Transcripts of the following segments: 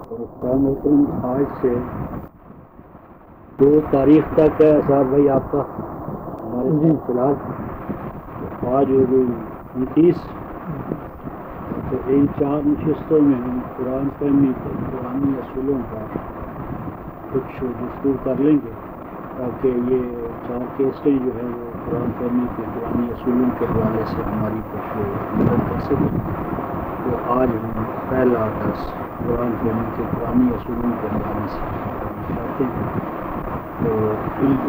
قرآن کریم آج سے 2 تاریخ تک ہے صاحب بھائی آپ کا ہمارے فی الحال آج ہو گئی 29، تو ان 4 نشستوں میں ہم قرآن فہمی کے قرآنی اصولوں کا کچھ گفتگو کر لیں گے، تاکہ یہ 4 کیسٹیں جو ہے وہ قرآن فہمی کے قرآنی اصولوں کے حوالے سے ہماری کچھ مدد کر سکیں۔ تو آج ہم پہلا درس قرآن فہمی کے قرآنی اصولوں کے حوالے سے کرنا چاہتے ہیں۔ تو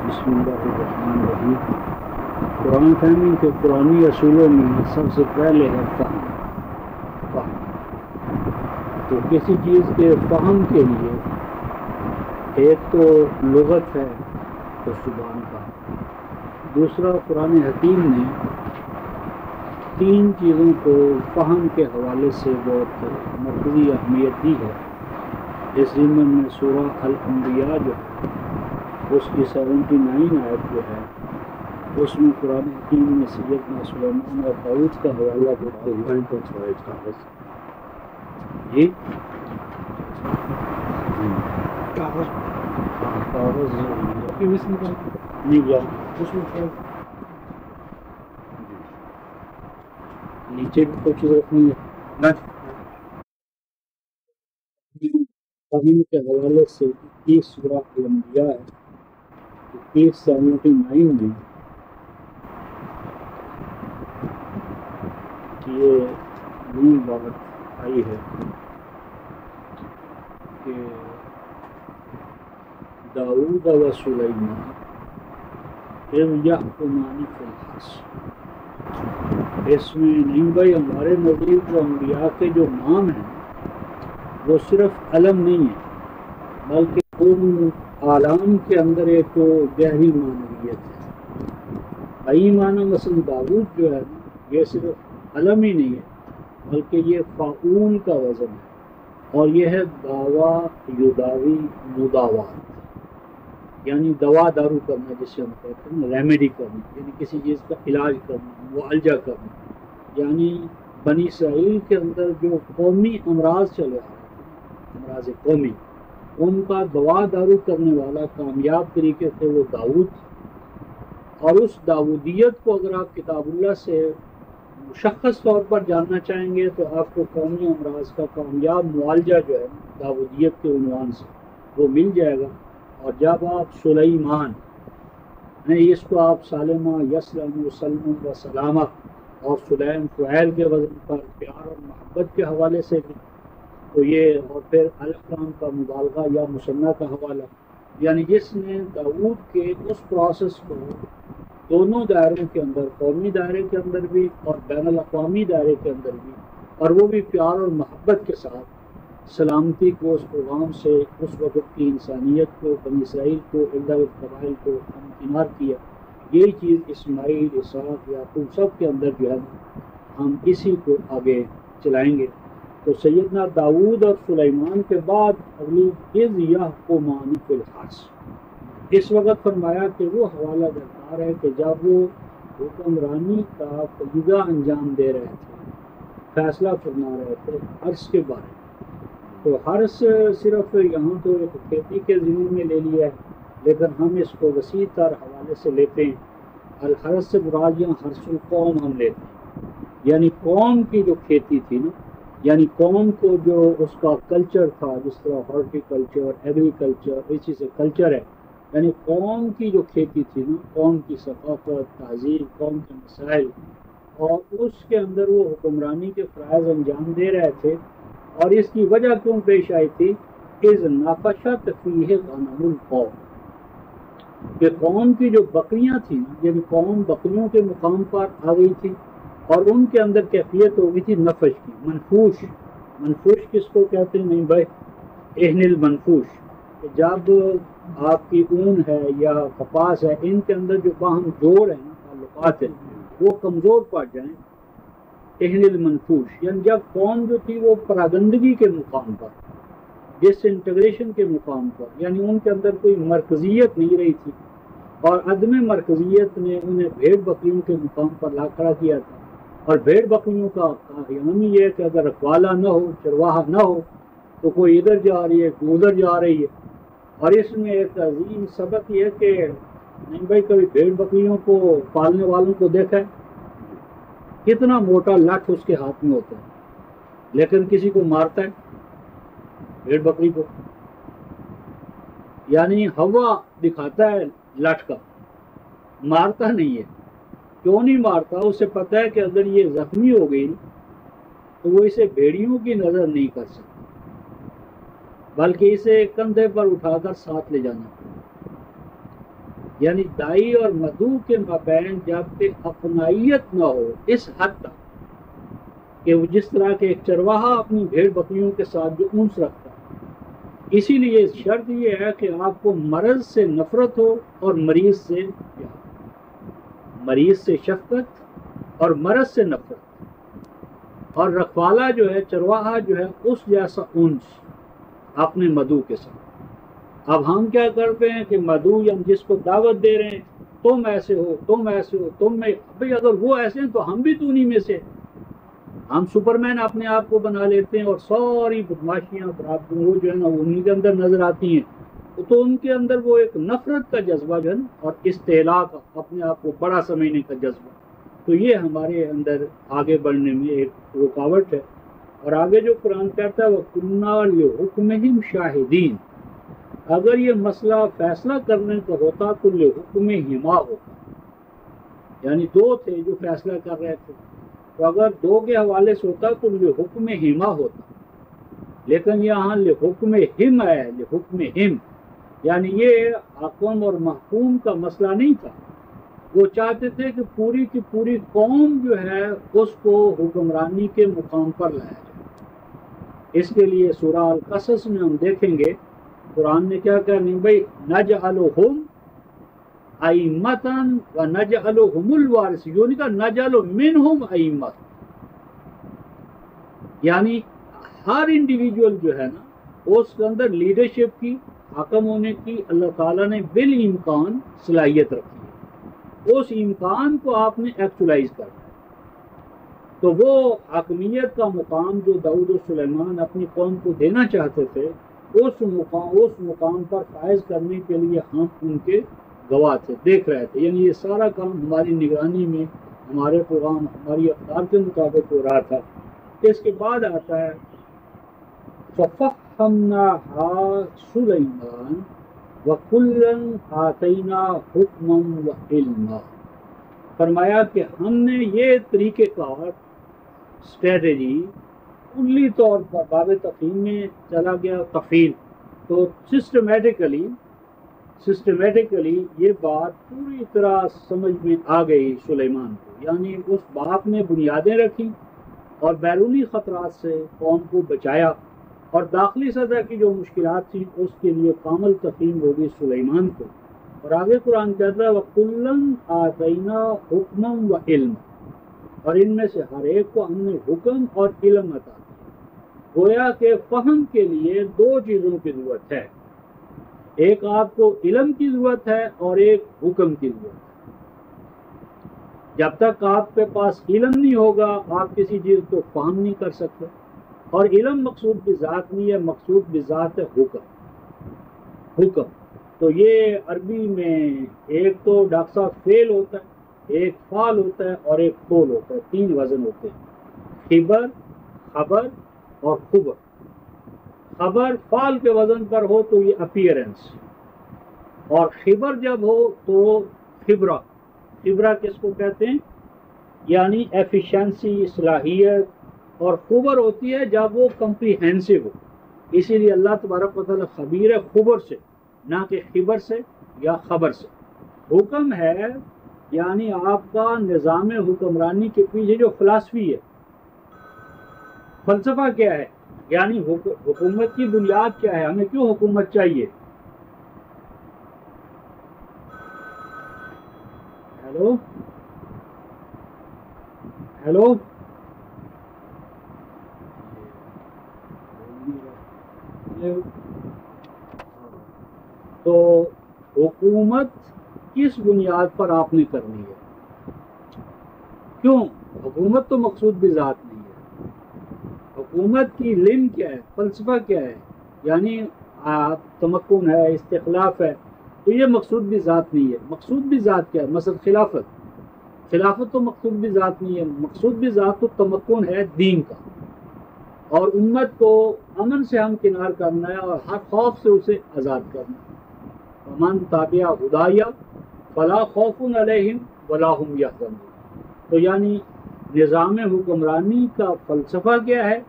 بسم اللہ الرحمن الرحیم۔ قرآن فہمی کے قرآنی اصولوں میں سب سے پہلے ہے فہم۔ تو کسی چیز کے فہم کے لیے ایک تو لغت ہے تو زبان کا، دوسرا قرآن حکیم نے 3 چیزوں کو فہم کے حوالے سے بہت مرکزی اہمیت دی ہے۔ اس ضمن میں سورہ الانبیاء جو ہے اس کی 79 آیت جو ہے اس میں قرآن حکیم نے سیدنا سلیمان اور داؤد کا حوالہ دیتے ہوئے جی کاغذ نہیں گیا نیچے بھی کچھ رکھنی ہے فہم کے حوالے سے 21 سورہ الانبیاء ہے، 79 میں یہ نئی بات آئی ہے کہ داؤد و سلیمان اذ یحکمان فی الحرث۔ اس میں نہیں بھائی ہمارے نزدیک جو انبیاء کے جو نام ہیں وہ صرف علم نہیں ہے، بلکہ ان عالم کے اندر ایک تو گہری معنویت ہے۔ بئی معنی مثلا داؤد جو ہے یہ صرف علم ہی نہیں ہے بلکہ یہ فعول کا وزن ہے، اور یہ ہے دعویٰ یداوی مداوات، یعنی دوا دارو کرنا جسے ہم کہتے ہیں، ریمیڈی کرنا، یعنی کسی چیز کا علاج کرنا، معالجہ کرنا۔ یعنی بنی اسرائیل کے اندر جو قومی امراض چلے آ رہے تھے، امراض قومی، ان کا دوا دارو کرنے والا کامیاب طریقے سے وہ داؤد، اور اس داودیت کو اگر آپ کتاب اللہ سے مشخص طور پر جاننا چاہیں گے تو آپ کو قومی امراض کا کامیاب معالجہ جو ہے داودیت کے عنوان سے وہ مل جائے گا۔ اور جب آپ سلیمان اس کو آپ سالمہ یسلم و سلم و سلامہ اور سلیم فعیل کے وزن پر پیار اور محبت کے حوالے سے بھی تو یہ، اور پھر الفلام کا مبالغہ یا مثنیٰ کا حوالہ، یعنی جس نے داؤد کے اس پروسیس کو دونوں دائروں کے اندر، قومی دائرے کے اندر بھی اور بین الاقوامی دائرے کے اندر بھی، اور وہ بھی پیار اور محبت کے ساتھ سلامتی کو اس پیغام سے اس وقت کی انسانیت کو، بنی اسرائیل کو، ارد گرد قبائل کو ہمکنار کیا۔ یہی چیز اسماعیل، اسحاق، یعقوب سب کے اندر جو ہے ہم اسی کو آگے چلائیں گے۔ تو سیدنا داؤد اور سلیمان کے بعد اگلی اذ یحکمان فی الحرث، اس وقت فرمایا کہ وہ حوالہ درکار ہے کہ جب وہ حکمرانی کا فریضہ انجام دے رہے تھے، فیصلہ فرما رہے تھے حرث کے بارے میں۔ تو حرث صرف یہاں تو ایک کھیتی کے ضمن میں لے لیا ہے، لیکن ہم اس کو وسیع تر حوالے سے لیتے ہیں۔ الحرث سے مراد یہاں حرث القوم ہم لیتے ہیں، یعنی قوم کی جو کھیتی تھی نا، یعنی قوم کو جو اس کا کلچر تھا، جس طرح ہارٹی کلچر، ایگریکلچر، اسی سے کلچر ہے، یعنی قوم کی جو کھیتی تھی نا، قوم کی ثقافت، تہذیب، قوم کے مسائل، اور اس کے اندر وہ حکمرانی کے فرائض انجام دے رہے تھے۔ اور اس کی وجہ کیوں پیش آئی تھی؟ اذ نفشت فیہ غنم القوم، کہ قوم کی جو بکریاں تھیں، یعنی قوم بکریوں کے مقام پر آ گئی تھی، اور ان کے اندر کیفیت ہو گئی تھی نفش کی، منفوش۔ منفوش کس کو کہتے ہیں؟ نہیں بھائی، اہن المنفوش، کہ جب آپ کی اون ہے یا کپاس ہے، ان کے اندر جو باہم جوڑ ہے نا، تعلقات ہیں، وہ کمزور پڑ جائیں، اہن المنفوش، یعنی جب قوم جو تھی وہ پراگندگی کے مقام پر، ڈس انٹیگریشن کے مقام پر، یعنی ان کے اندر کوئی مرکزیت نہیں رہی تھی، اور عدم مرکزیت نے انہیں بھیڑ بکریوں کے مقام پر لا کھڑا کیا تھا، اور بھیڑ بکریوں کا قیام یہ ہے کہ اگر رکھوالا نہ ہو، چرواہا نہ ہو، تو کوئی ادھر جا رہی ہے، کوئی ادھر جا رہی ہے۔ اور اس میں ایک عظیم سبق یہ ہے کہ نہیں بھائی، کبھی بھیڑ بکریوں کو پالنے والوں کو دیکھا ہے، کتنا موٹا لٹھ اس کے ہاتھ میں ہوتا ہے، لیکن کسی کو مارتا ہے بھیڑ بکری کو، یعنی ہوا دکھاتا ہے لٹھ کا، مارتا نہیں ہے۔ کیوں نہیں مارتا؟ اسے پتہ ہے کہ اگر یہ زخمی ہو گئی تو وہ اسے بھیڑیوں کی نظر نہیں کر سکتا، بلکہ اسے کندھے پر اٹھا کر ساتھ لے جانا پڑے۔ یعنی دائی اور مدعو کے مابین جب تک اپنائیت نہ ہو اس حد تک کہ وہ جس طرح کے ایک چرواہا اپنی بھیڑ بکریوں کے ساتھ جو انس رکھتا ہے، اسی لیے شرط یہ ہے کہ آپ کو مرض سے نفرت ہو اور مریض سے پیار، مریض سے شفقت اور مرض سے نفرت۔ اور رکھوالا جو ہے، چرواہا جو ہے، اس جیسا انس اپنے مدعو کے ساتھ۔ اب ہم کیا کرتے ہیں کہ مدعو یا جس کو دعوت دے رہے ہیں، تم ایسے ہو، تم ایسے ہو، تم میں، بھئی اگر وہ ایسے ہیں تو ہم بھی تو انہی میں سے، ہم سپرمین اپنے آپ کو بنا لیتے ہیں، اور ساری بدماشیاں وہ جو ہے نا وہ انہی کے اندر نظر آتی ہیں۔ تو ان کے اندر وہ ایک نفرت کا جذبہ جو ہے نا، اور استعلاء کا، اپنے آپ کو بڑا سمجھنے کا جذبہ، تو یہ ہمارے اندر آگے بڑھنے میں ایک رکاوٹ ہے۔ اور آگے جو قرآن کہتا ہے وَكُنَّا لِحُكْمِهِمْ شَاهِدِينَ، اگر یہ مسئلہ فیصلہ کرنے کا ہوتا تو لِحُكْمِهِمَا ہوتا، یعنی دو تھے جو فیصلہ کر رہے تھے، تو اگر دو کے حوالے سے ہوتا تو لِحُكْمِهِمَا ہوتا، لیکن یہاں لِحُكْمِهِمْ ہے، لِحُكْمِهِمْ، یعنی یہ حاکم اور محکوم کا مسئلہ نہیں تھا۔ وہ چاہتے تھے کہ پوری کی پوری قوم جو ہے اس کو حکمرانی کے مقام پر لایا جائے۔ اس کے لیے سورہ القصص میں ہم دیکھیں گے قرآن نے کیا کہا، نہیں بھائی نجعلہم ائمۃ ونجعلہم الوارثین، یوں نہیں کہا نجعل منہم ائمۃ، یعنی ہر انڈیویجول جو ہے نا اس کے اندر لیڈرشپ کی، حاکم ہونے کی اللہ تعالیٰ نے بالامکان صلاحیت رکھی ہے، اس امکان کو آپ نے ایکچولائز کرنا ہے۔ تو وہ حاکمیت کا مقام جو داؤد و سلیمان اپنی قوم کو دینا چاہتے تھے، اس مقام پر فائز کرنے کے لیے ہم ان کے گواہ تھے، دیکھ رہے تھے، یعنی یہ سارا کام ہماری نگرانی میں، ہمارے پروگرام، ہماری افکار کے مطابق ہو رہا تھا۔ اس کے بعد آتا ہے فَفَهَّمْنَاهَا سُلَيْمَانَ وَكُلًّا آتَيْنَا حُکْمًا وَعِلْمًا، فرمایا کہ ہم نے یہ طریقہ کار، اسٹریٹجی کلی طور پر باب تقیم میں چلا گیا تفصیل، تو سسٹمیٹیکلی یہ بات پوری طرح سمجھ میں آ گئی سلیمان کو، یعنی اس باپ نے بنیادیں رکھی اور بیرونی خطرات سے قوم کو بچایا، اور داخلی سطح کی جو مشکلات تھیں اس کے لیے کامل تقیم ہوگی سلیمان کو۔ اور آگے قرآن کہتا ہے وَكُلًّا آتَيْنَا حُکْمًا وَعِلْمًا، اور ان میں سے ہر ایک کو ہم نے حکم اور علم عطا کیا۔ گویا کہ فہم کے لیے دو چیزوں کی ضرورت ہے، ایک آپ کو علم کی ضرورت ہے اور ایک حکم کی ضرورت ہے۔ جب تک آپ کے پاس علم نہیں ہوگا آپ کسی چیز کو فہم نہیں کر سکتے، اور علم مقصود بذات نہیں ہے، مقصود بذات ہے حکم۔ تو یہ عربی میں ایک تو ڈاکٹر صاحب فعل ہوتا ہے، ایک فعل ہوتا ہے، اور ایک قول ہوتا ہے، تین وزن ہوتے ہیں، خبر، خبر اور خبر۔ خبر فعل کے وزن پر ہو تو یہ اپیئرنس، اور خبر جب ہو تو خبرہ۔ خبرہ کس کو کہتے ہیں؟ یعنی ایفیشنسی، صلاحیت۔ اور خبر ہوتی ہے جب وہ کمپریہنسو ہو، اسی لیے اللہ تبارک و تعالیٰ خبیر ہے خبر سے، نہ کہ خبر سے یا خبر سے۔ حکم ہے یعنی آپ کا نظام حکمرانی کے پیچھے جو فلسفی ہے، فلسفہ کیا ہے، یعنی حکومت کی بنیاد کیا ہے، ہمیں کیوں حکومت چاہیے۔ ہیلو ہیلو تو حکومت کس بنیاد پر آپ نے کرنی ہے؟ کیوں؟ حکومت تو مقصود بھی ذات نہیں ہے. حکومت کی علم کیا ہے، فلسفہ کیا ہے، یعنی تمکن ہے، استخلاف ہے، تو یہ مقصود بھی ذات نہیں ہے. مقصود بھی ذات کیا ہے؟ مثلا خلافت تو مقصود بھی ذات نہیں ہے. مقصود بھی ذات تو تمکن ہے دین کا، اور امت کو امن سے ہم کنار کرنا ہے اور ہر خوف سے اسے آزاد کرنا ہے. ومن تابع ہدایا فلا خوف علیہم ولا هم یحزنون. تو یعنی نظام حکمرانی کا فلسفہ کیا ہے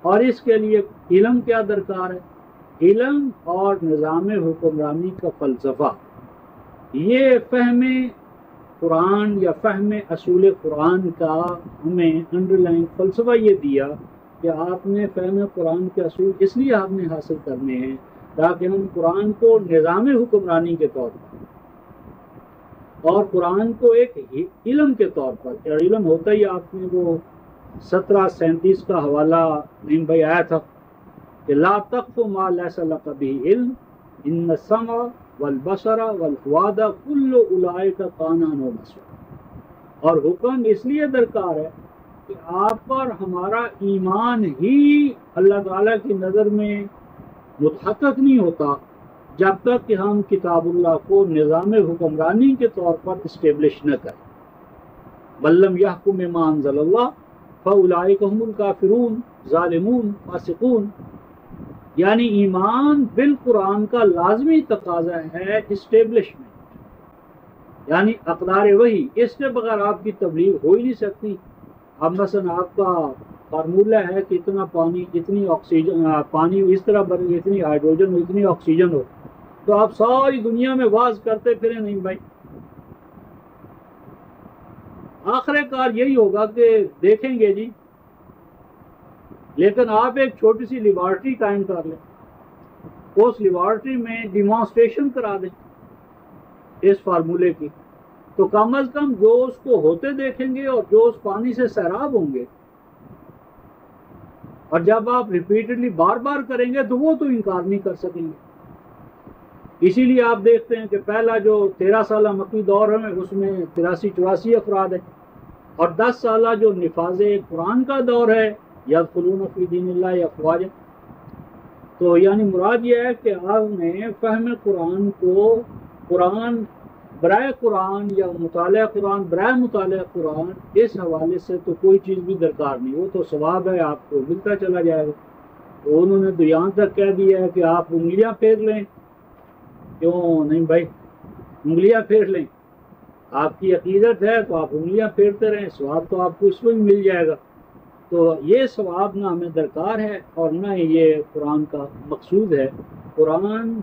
اور اس کے لیے علم کیا درکار ہے. علم اور نظام حکمرانی کا فلسفہ، یہ فہم قرآن یا فہم اصول قرآن کا ہمیں انڈر لائن فلسفہ یہ دیا کہ آپ نے فہم قرآن کے اصول اس لیے آپ نے حاصل کرنے ہیں تاکہ ہم قرآن کو نظام حکمرانی کے طور پر اور قرآن کو ایک علم کے طور پر، اور علم ہوتا ہی آپ نے وہ 1737 کا حوالہ نیم بھائی آیا تھا کہ لا تقف ما لیس لک بہ علم ان السمع والبصر والفؤاد کل اولئک کان عنہ مسئولا. اور حکم اس لیے درکار ہے کہ آپ پر ہمارا ایمان ہی اللہ تعالیٰ کی نظر میں متحقق نہیں ہوتا جب تک کہ ہم کتاب اللہ کو نظام حکمرانی کے طور پر اسٹیبلش نہ کریں. بل لم یحکم بما انزل اللہ فاولئک هم الکافرون ظالمون فاسقون. یعنی ایمان بالقرآن کا لازمی تقاضا ہے اسٹیبلشمنٹ، یعنی اقدار وحی، اس کے بغیر آپ کی تبلیغ ہو ہی نہیں سکتی. اب مثلا آپ کا فارمولہ ہے کہ اتنا پانی، اتنی آکسیجن، پانی اس طرح بنے، اتنی ہائیڈروجن ہو، اتنی آکسیجن ہو، تو آپ ساری دنیا میں واز کرتے پھریں نہیں بھائی. آخر کار یہی ہوگا کہ دیکھیں گے جی، لیکن آپ ایک چھوٹی سی لیبارٹری قائم کر لیں، اس لیبارٹری میں ڈیمانسٹریشن کرا دیں اس فارمولے کی، تو کم از کم جو اس کو ہوتے دیکھیں گے اور جو اس پانی سے سیراب ہوں گے، اور جب آپ ریپیٹڈلی بار بار کریں گے تو وہ تو انکار نہیں کر سکیں گے. اسی لیے آپ دیکھتے ہیں کہ پہلا جو 13 سالہ مکی دور ہے اس میں 83-84 افراد ہیں، اور 10 سالہ جو نفاذ قرآن کا دور ہے یدخلون فی دین اللہ افواجا. تو یعنی مراد یہ ہے کہ آپ نے فہم قرآن کو، قرآن برائے قرآن یا مطالعہ قرآن برائے مطالعہ قرآن، اس حوالے سے تو کوئی چیز بھی درکار نہیں. وہ تو ثواب ہے، آپ کو ملتا چلا جائے گا. تو انہوں نے تو یہاں تک کہہ دیا ہے کہ آپ انگلیاں پھیر لیں. کیوں نہیں بھائی، انگلیاں پھیر لیں، آپ کی عقیدت ہے تو آپ انگلیاں پھیرتے رہیں، ثواب تو آپ کو اس میں مل جائے گا. تو یہ ثواب نہ ہمیں درکار ہے اور نہ یہ قرآن کا مقصود ہے. قرآن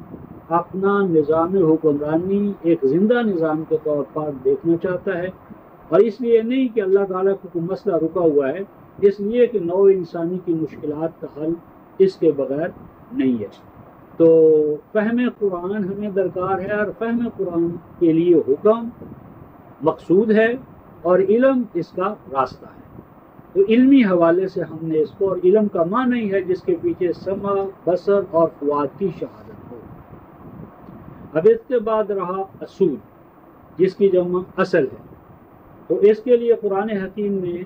اپنا نظام حکمرانی ایک زندہ نظام کے طور پر دیکھنا چاہتا ہے، اور اس لیے نہیں کہ اللہ تعالیٰ کو کوئی مسئلہ رکا ہوا ہے، اس لیے کہ نوع انسانی کی مشکلات کا حل اس کے بغیر نہیں ہے. تو فہم قرآن ہمیں درکار ہے، اور فہم قرآن کے لیے حکم مقصود ہے اور علم اس کا راستہ ہے. تو علمی حوالے سے ہم نے اس کو، اور علم کا معنی ہی ہے جس کے پیچھے سمع، بصر اور فؤاد کی شہادت ہو. اب اس کے بعد رہا اصول، جس کی جمع اصل ہے. تو اس کے لیے قرآن حکیم نے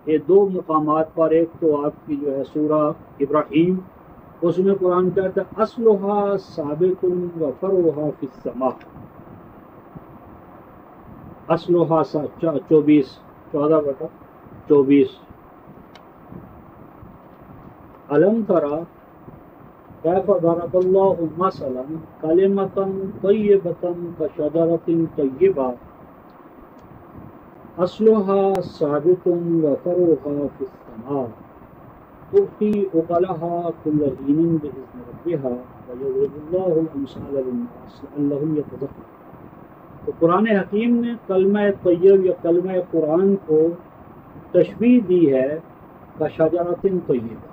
یہ 2 مقامات پر، ایک تو آپ کی جو ہے سورہ ابراہیم، اس میں قرآن کہتا ہے اصلها ثابت و فرعها فی السماء. اصلها 14 علم ترى كيف ضرب الله مثلا كلمة طيبة كشجرة طيبة اصلها ثابت وفرعها في السماء تؤتي أكلها كل حين بإذن ربها ويضرب الله الأمثال للناس لعلهم يتذكرون. تو قرآن حکیم نے کلمہ طیب یا کلمہ قرآن کو تشبیہ دی ہے کشجرۃ طیبہ.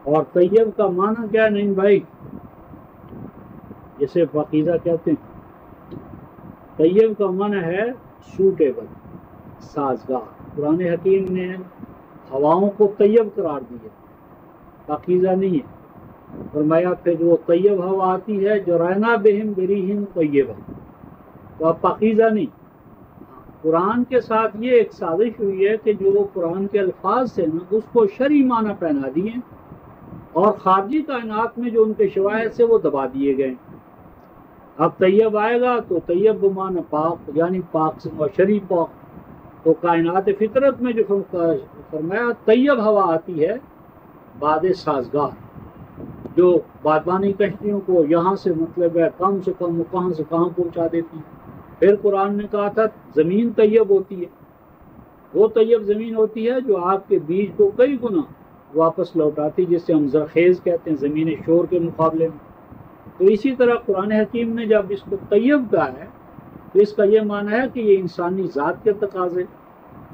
اور طیب کا معنی کیا ہے؟ نہیں بھائی، جسے پاکیزہ کہتے ہیں. طیب کا معنی ہے سوٹیبل، سازگار. قرآن حکیم نے ہواؤں کو طیب قرار دیا، پاکیزہ نہیں ہے. فرمایا پھر وہ طیب ہوا آتی ہے جو رہنا بہم بریہم طیبہ، تو اب پاکیزہ نہیں. قرآن کے ساتھ یہ ایک سازش ہوئی ہے کہ جو قرآن کے الفاظ سے نا اس کو شرعی معنی پہنا دیے اور خارجی کائنات میں جو ان کے شواہد سے وہ دبا دیے گئے. اب طیب آئے گا تو طیب بمعنی پاک، یعنی پاک سے شرعی پاک. تو کائنات فطرت میں جو فرمایا طیب ہوا آتی ہے باد سازگار، جو بادبانی کشتیوں کو یہاں سے مطلب ہے کم سے کم کہاں سے کہاں پہنچا دیتی. پھر قرآن نے کہا تھا زمین طیب ہوتی ہے، وہ طیب زمین ہوتی ہے جو آپ کے بیج کو کئی گنا واپس لوٹاتی، جس سے ہم زرخیز کہتے ہیں زمین شور کے مقابلے میں. تو اسی طرح قرآن حکیم نے جب اس کو طیب کہا ہے تو اس کا یہ معنی ہے کہ یہ انسانی ذات کے تقاضے،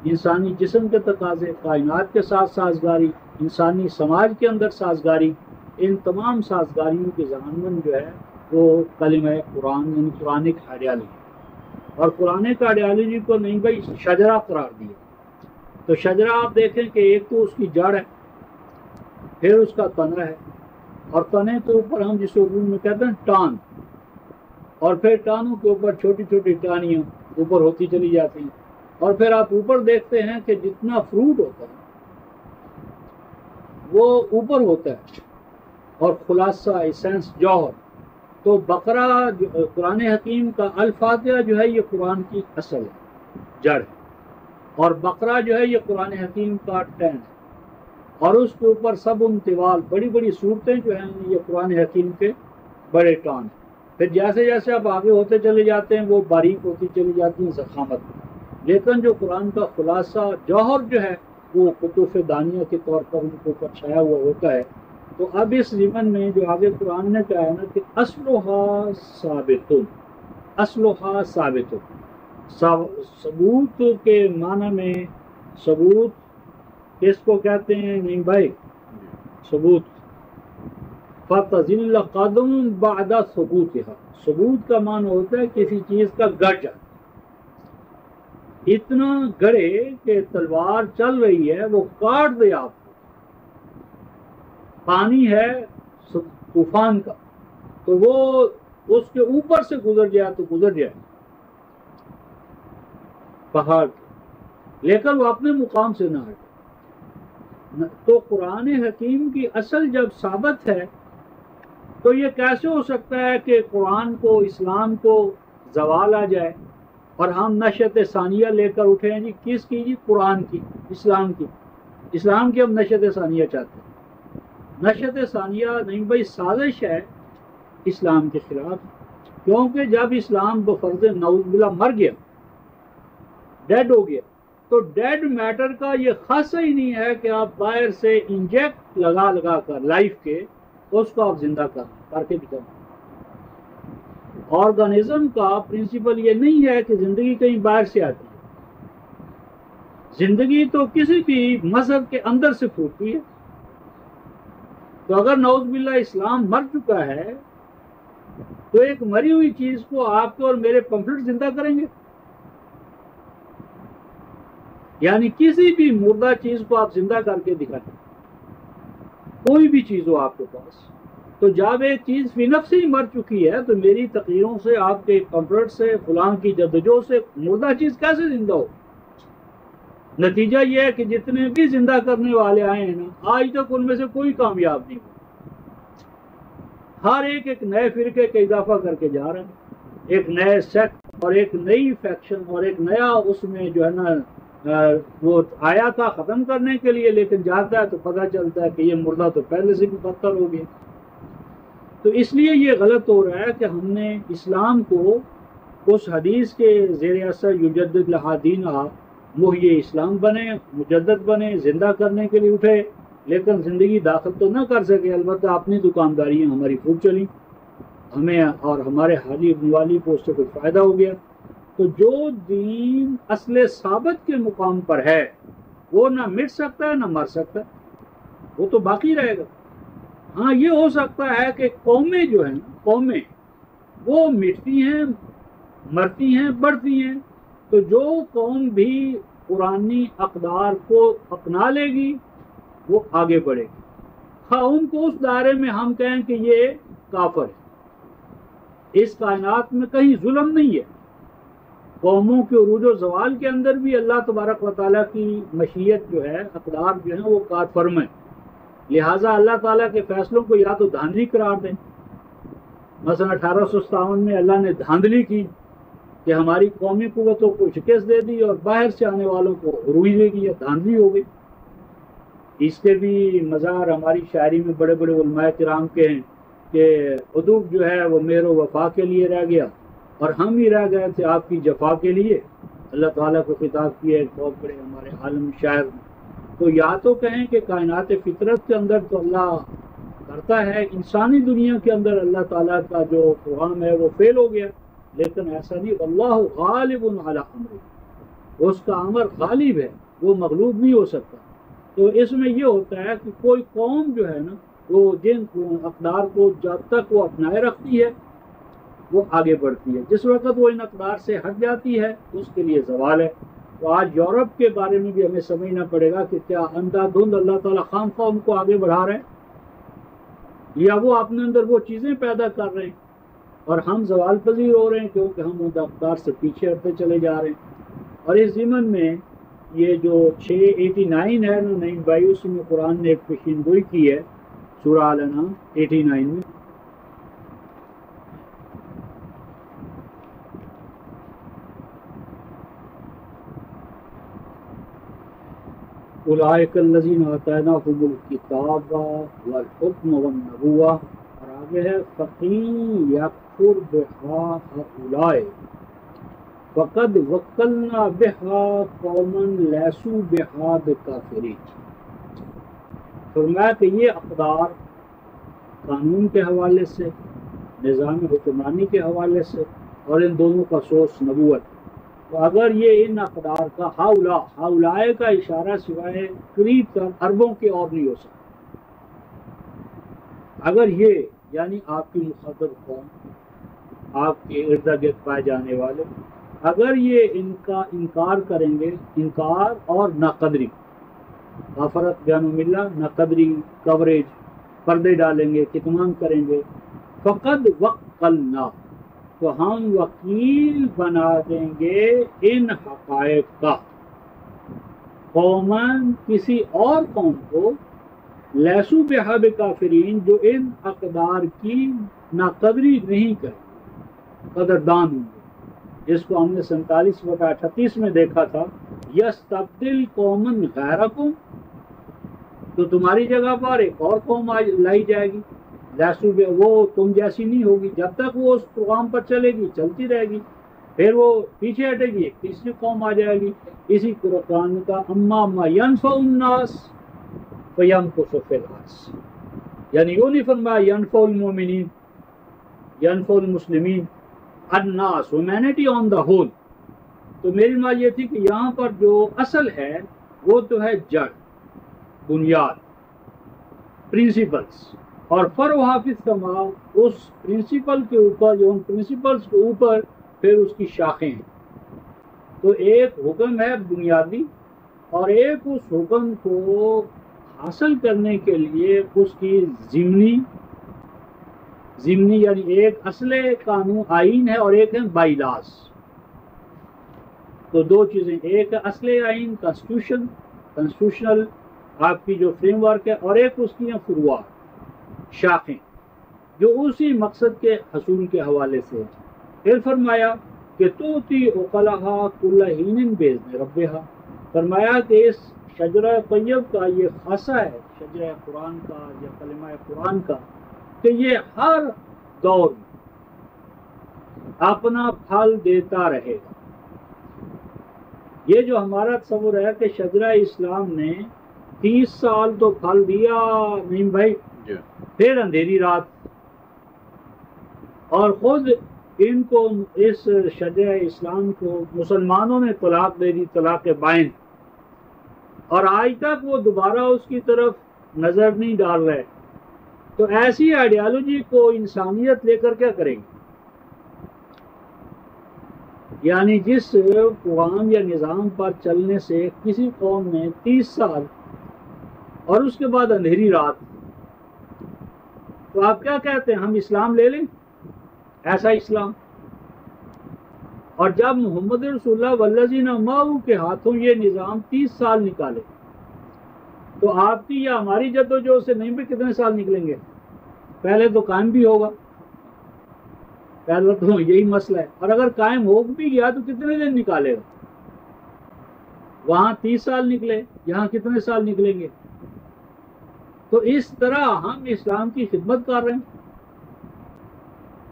انسانی جسم کے تقاضے، کائنات کے ساتھ سازگاری، انسانی سماج کے اندر سازگاری، ان تمام سازگاریوں کے ضمن جو ہے وہ کلمہ قرآن یعنی قرآنک آئیڈیالوجی. اور قرآنک آئیڈیالوجی کو نہیں بھائی شجرہ قرار دیا. تو شجرہ آپ دیکھیں کہ ایک تو اس کی جڑ ہے، پھر اس کا تنا ہے، اور تنے کے اوپر ہم جس اردو میں کہتے ہیں ٹان، اور پھر ٹانوں کے اوپر چھوٹی چھوٹی ٹانیاں اوپر ہوتی چلی جاتی ہیں. اور پھر آپ اوپر دیکھتے ہیں کہ جتنا فروٹ ہوتا ہے وہ اوپر ہوتا ہے، اور خلاصہ ایسنس جوہر. تو بقرہ قرآن حکیم کا الفاتحہ جو ہے یہ قرآن کی اصل ہے، جڑ ہے، اور بقرہ جو ہے یہ قرآن حکیم کا ٹین ہے، اور اس کے اوپر سب طوال بڑی بڑی صورتیں جو ہیں یہ قرآن حکیم کے بڑے ٹان ہیں. پھر جیسے جیسے آپ آگے ہوتے چلے جاتے ہیں وہ باریک ہوتی چلی جاتی ہیں ضخامت میں. لیکن جو قرآن کا خلاصہ جوہر جو ہے وہ قطوف دانیہ کے طور پر ان کے اوپر چھایا ہوا ہوتا ہے. تو اب اس ضمن میں جو آگے قرآن نے کہا ہے نا کہ اصلھا ثابت، اصلھا ثابت، ثبوت کے معنی میں ثبوت کس کو کہتے ہیں؟ نہیں بھائی، ثبوت فتزل قدم بعد ثبوتها، ثبوت کا معنی ہوتا ہے کسی چیز کا گڑ جانا، اتنا گڑے کہ تلوار چل رہی ہے وہ کاٹ دے آپ کو. پانی ہے طوفان کا تو وہ اس کے اوپر سے گزر جائے تو گزر جائے پہاڑ کے، لیکن وہ اپنے مقام سے نہ ہٹے. تو قرآن حکیم کی اصل جب ثابت ہے تو یہ کیسے ہو سکتا ہے کہ قرآن کو، اسلام کو زوال آ جائے اور ہم نشت ثانیہ لے کر اٹھیں؟ جی کس کی؟ جی قرآن کی، اسلام کی. اسلام کی ہم نشت ثانیہ چاہتے ہیں. نشت ثانیہ نہیں بھائی، سازش ہے اسلام کے خلاف، کیونکہ جب اسلام بفرض نعوذ باللہ مر گیا، ڈیڈ ہو گیا، تو ڈیڈ میٹر کا یہ خاصہ ہی نہیں ہے کہ آپ باہر سے انجیکٹ لگا لگا کر لائف کے اس کو آپ زندہ کر کے دکھائیں. آرگنزم کا پرنسپل یہ نہیں ہے کہ زندگی کہیں باہر سے آتی ہے، زندگی تو کسی بھی مذہب کے اندر سے پھوٹتی ہے. تو اگر نعوذ باللہ اسلام مر چکا ہے تو ایک مری ہوئی چیز کو آپ کے اور میرے پمفلٹ زندہ کریں گے؟ یعنی کسی بھی مردہ چیز کو آپ زندہ کر کے دکھائیں، کوئی بھی چیز ہو آپ کے پاس. تو جب ایک چیز فی نفس ہی مر چکی ہے تو میری تقریروں سے، آپ کے پمفلٹ سے، فلاں کی جدوجہد سے مردہ چیز کیسے زندہ ہو؟ نتیجہ یہ ہے کہ جتنے بھی زندہ کرنے والے آئے ہیں نا، آج تک ان میں سے کوئی کامیاب نہیں ہوا. ہر ایک نئے فرقے کا اضافہ کر کے جا رہے ہیں، ایک نئے سیکٹ اور ایک نئی فیکشن اور ایک نیا اس میں جو ہے نا وہ آیا تھا ختم کرنے کے لیے، لیکن جاتا ہے تو پتہ چلتا ہے کہ یہ مردہ تو پہلے سے بھی بدتر ہو گیا. تو اس لیے یہ غلط ہو رہا ہے کہ ہم نے اسلام کو اس حدیث کے زیر اثر یجدد لہا دینہا، محیی اسلام بنے، مجدد بنے، زندہ کرنے کے لیے اٹھے، لیکن زندگی داخل تو نہ کر سکے. البتہ اپنی دکانداریاں ہماری خوب چلیں، ہمیں اور ہمارے حالی ابن والی کو اس سے کچھ فائدہ ہو گیا. تو جو دین اصل ثابت کے مقام پر ہے وہ نہ مٹ سکتا ہے نہ مر سکتا ہے، وہ تو باقی رہے گا. ہاں یہ ہو سکتا ہے کہ قومیں جو ہیں، قومیں وہ مٹتی ہیں، مرتی ہیں، بڑھتی ہیں. تو جو قوم بھی قرآنی اقدار کو اپنا لے گی وہ آگے بڑھے گی، ہاں ان کو اس دائرے میں ہم کہیں کہ یہ کافر ہے. اس کائنات میں کہیں ظلم نہیں ہے، قوموں کے عروج و زوال کے اندر بھی اللہ تبارک و تعالیٰ کی مشیت جو ہے، اقدار جو ہیں وہ کار فرما ہے. لہٰذا اللہ تعالیٰ کے فیصلوں کو یا تو دھاندلی قرار دیں. مثلا 1857 میں اللہ نے دھاندلی کی کہ ہماری قومی قوتوں کو شکست دے دی اور باہر سے آنے والوں کو عروج دے دی، یا دھاندلی ہو گئی. اس کے بھی مزار ہماری شاعری میں بڑے بڑے علماء کرام کے ہیں کہ ادوب جو ہے وہ مہر و وفا کے لیے رہ گیا اور ہم ہی رہ گئے تھے آپ کی جفا کے لیے. اللہ تعالیٰ کو خطاب کیا ایک بہت بڑے ہمارے عالم شاعر. تو یا تو کہیں کہ کائنات فطرت کے اندر تو اللہ کرتا ہے، انسانی دنیا کے اندر اللہ تعالیٰ کا جو پروگرام ہے وہ فیل ہو گیا. لیکن ایسا نہیں، اللہ غالب علی امرہ، اس کا امر غالب ہے، وہ مغلوب نہیں ہو سکتا. تو اس میں یہ ہوتا ہے کہ کوئی قوم جو ہے نا وہ جن اقدار کو جب تک وہ اپنائے رکھتی ہے وہ آگے بڑھتی ہے. جس وقت وہ ان اقدار سے ہٹ جاتی ہے اس کے لیے زوال ہے. تو آج یورپ کے بارے میں بھی ہمیں سمجھنا پڑے گا کہ کیا اندھا دھند اللہ تعالیٰ خام خواہ ان کو آگے بڑھا رہے ہیں، یا وہ اپنے اندر وہ چیزیں پیدا کر رہے ہیں اور ہم زوال پذیر ہو رہے ہیں کیونکہ ہم ان اقدار سے پیچھے ہٹتے چلے جا رہے ہیں. اور اس ضمن میں یہ جو 689 ہے نا نئی بائی، اس میں قرآن نے ایک پیشین گوئی کی ہے سورہ آل انعام 89 میں. اولئک الذین آتیناہم الکتاب والحکم والنبوۃ، اور آگے ہے فَإِن یکفر بہا ہؤلاء فقد وکلنا بہا قوما لیسوا بہا بکافرین. فرمایا کہ یہ اقدار قانون کے حوالے سے، نظام حکمرانی کے حوالے سے، اور ان دونوں کا سورس نبوت. تو اگر یہ ان اقدار کا ہؤلاء کا اشارہ سوائے قریب تر اربوں کے اور نہیں ہو سکتا. اگر یہ یعنی آپ کی مخاطب قوم، آپ کے ارد گرد پائے جانے والے، اگر یہ ان کا انکار کریں گے، انکار اور ناقدری، غفرت بیان و ملہ، ناقدری، کوریج، پردے ڈالیں گے، کتمان کریں گے، فقد وکلنا، تو ہم وکیل بنا دیں گے ان حقائق کا، قوماً کسی اور قوم کو، لیسوا بہا بکافرین، جو ان اقدار کی ناقدری نہیں کریں، قدردان ہوں گے. جس کو ہم نے 47/38 میں دیکھا تھا، یستبدل قوماً غیرکم، تو تمہاری جگہ پر ایک اور قوم لائی جائے گی، وہ تم جیسی نہیں ہوگی. جب تک وہ اس پروگرام پر چلے گی چلتی رہے گی، پھر وہ پیچھے ہٹے گی، ایک تیسری قوم آ جائے گی. اسی قرآن کا اما ما ینفع الناس فیمکث فی الارض، یعنی یوں نہیں فرمایا ینفع المؤمنین، ینفع المسلمین، الناس، ہیومینٹی آن دا ہول. تو میری بات یہ تھی کہ یہاں پر جو اصل ہے وہ تو ہے جڑ، بنیاد، پرنسپلز، اور فروع فی السماء، اس پرنسپل کے اوپر، جو ان پرنسپلز کے اوپر پھر اس کی شاخیں ہیں. تو ایک حکم ہے بنیادی، اور ایک اس حکم کو حاصل کرنے کے لیے اس کی ضمنی یعنی ایک اصل قانون آئین ہے اور ایک ہے بائی لاس. تو دو چیزیں، ایک اصل آئین کانسٹیٹیوشنل آپ کی جو فریم ورک ہے، اور ایک اس کی فروعات، شاخیں، جو اسی مقصد کے حصول کے حوالے سے. پھر فرمایا کہ توتی عقلہا کل حین باذن ربہا، فرمایا کہ اس شجرہ طیب کا یہ خاصہ ہے، شجرہ قرآن کا یا کلمہ قرآن کا، کہ یہ ہر دور میں اپنا پھل دیتا رہے گا. یہ جو ہمارا تصور ہے کہ شجرہ اسلام نے 30 سال تو پھل دیا نہیں بھائی، پھر اندھیری رات، اور خود ان کو اس شجرہ اسلام کو مسلمانوں نے طلاق دے دی، طلاق بائن، اور آج تک وہ دوبارہ اس کی طرف نظر نہیں ڈال رہے. تو ایسی آئیڈیالوجی کو انسانیت لے کر کیا کرے گی؟ یعنی جس قوام یا نظام پر چلنے سے کسی قوم نے 30 سال اور اس کے بعد اندھیری رات، تو آپ کیا کہتے ہیں؟ ہم اسلام لے لیں؟ ایسا اسلام؟ اور جب محمد رسول اللہ والذین معہ کے ہاتھوں یہ نظام 30 سال نکالے تو آپ کی یا ہماری جدوجہد سے نہیں بھی کتنے سال نکلیں گے؟ پہلے تو قائم بھی ہوگا، پہلے تو یہی مسئلہ ہے، اور اگر قائم ہو بھی گیا تو کتنے دن نکالے گا؟ وہاں 30 سال نکلے، یہاں کتنے سال نکلیں گے؟ تو اس طرح ہم اسلام کی خدمت کر رہے ہیں،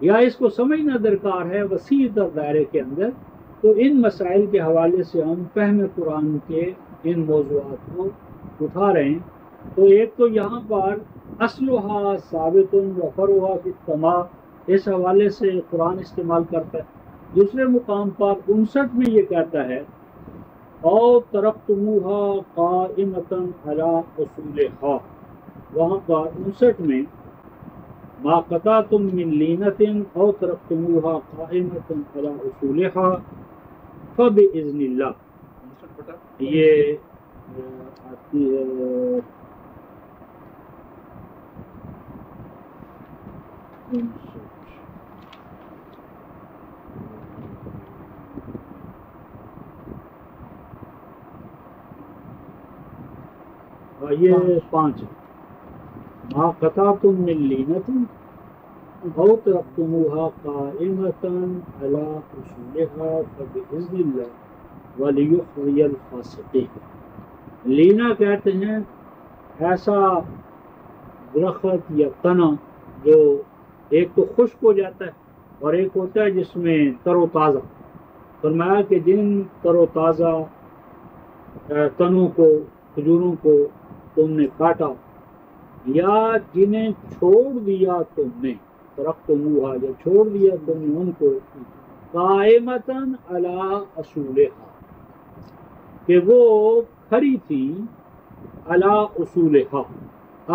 یا اس کو سمجھنا درکار ہے وسیع تر دائرے کے اندر۔ تو ان مسائل کے حوالے سے ہم فہم قرآن کے ان موضوعات کو اٹھا رہے ہیں۔ تو ایک تو یہاں پر اصلھا ثابت و فرعھا فی السماء، اس حوالے سے قرآن استعمال کرتا ہے۔ دوسرے مقام پر 59 میں یہ کہتا ہے او ترکتموہا قائمۃ علی اصولھا، وہاں پر 59 میں ما قطعتم من لینۃ او ترکتموہا قائمۃ علی اصولھا فباذن اللہ، یہ آتی ہے یہ 5 ما قطعتم من لینۃ او ترکتموہا قائمۃ علی اصولھا فباذن اللہ ولیخزی الفاسقین۔ لینا کہتے ہیں ایسا درخت یا تنا جو ایک تو خشک ہو جاتا ہے اور ایک ہوتا ہے جس میں تر و تازہ۔ فرمایا کہ جن تر و تازہ تنوں کو، کھجوروں کو تم نے کاٹا یا جنہیں چھوڑ دیا تم نے، ترکتموہا یا چھوڑ دیا تم نے ان کو، قائمۃ علی اصولھا، کہ وہ کھڑی تھی علی اصولھا،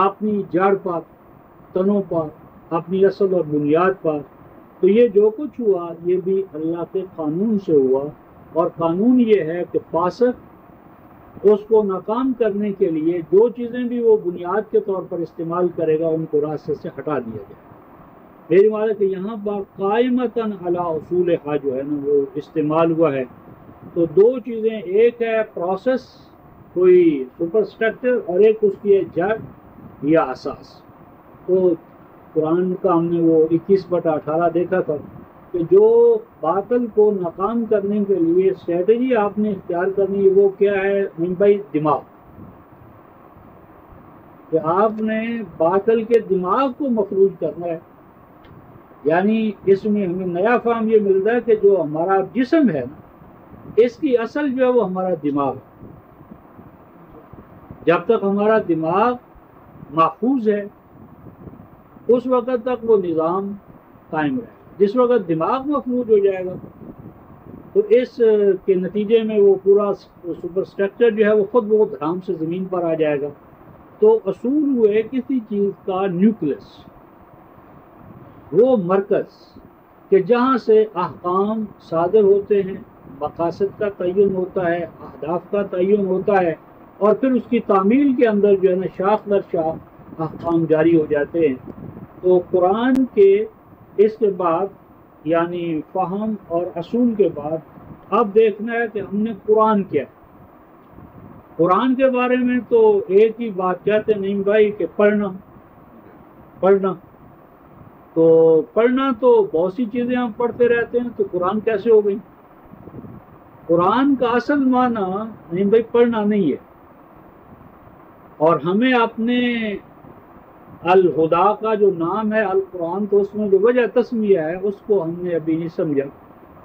اپنی جڑ پر، تنوں پر، اپنی اصل اور بنیاد پر۔ تو یہ جو کچھ ہوا یہ بھی اللہ کے قانون سے ہوا، اور قانون یہ ہے کہ فاسق اس کو ناکام کرنے کے لیے جو چیزیں بھی وہ بنیاد کے طور پر استعمال کرے گا ان کو راستے سے ہٹا دیا جائے۔ میری بات ہے کہ یہاں پر قائمۃ علی اصولھا جو ہے نا وہ استعمال ہوا ہے، تو دو چیزیں، ایک ہے پروسیس، کوئی سپر اسٹرکچر، اور ایک اس کی ہے جڑ یا اساس۔ تو قرآن کا ہم نے وہ 21/18 دیکھا تھا کہ جو باطل کو ناکام کرنے کے لیے اسٹریٹجی آپ نے اختیار کرنی ہے وہ کیا ہے؟ بھائی دماغ، کہ آپ نے باطل کے دماغ کو مفروض کرنا ہے۔ یعنی اس میں ہمیں نیا فہم یہ ملتا ہے کہ جو ہمارا جسم ہے نا، اس کی اصل جو ہے وہ ہمارا دماغ ہے۔ جب تک ہمارا دماغ محفوظ ہے اس وقت تک وہ نظام قائم رہے گا۔ جس وقت دماغ محفوظ ہو جائے گا تو اس کے نتیجے میں وہ پورا سپر اسٹرکچر جو ہے وہ خود بخود دھڑام سے زمین پر آ جائے گا۔ تو اصول ہوئے کسی چیز کا نیوکلس، وہ مرکز کہ جہاں سے احکام صادر ہوتے ہیں، مقاصد کا تعین ہوتا ہے، اہداف کا تعین ہوتا ہے، اور پھر اس کی تعمیل کے اندر جو ہے نا شاخ در شاخ احکام جاری ہو جاتے ہیں۔ تو قرآن کے اس کے بعد یعنی فہم اور اصول کے بعد اب دیکھنا ہے کہ ہم نے قرآن کیا ہے۔ قرآن کے بارے میں تو ایک ہی بات کہتے نہیں بھائی کہ پڑھنا تو پڑھنا تو بہت سی چیزیں ہم پڑھتے رہتے ہیں، تو قرآن کیسے ہو گئی؟ قرآن کا اصل معنی نہیں بھائی پڑھنا نہیں ہے، اور ہمیں اپنے الہدا کا جو نام ہے القرآن، تو اس میں جو وجہ تسمیہ ہے اس کو ہم نے ابھی نہیں سمجھا۔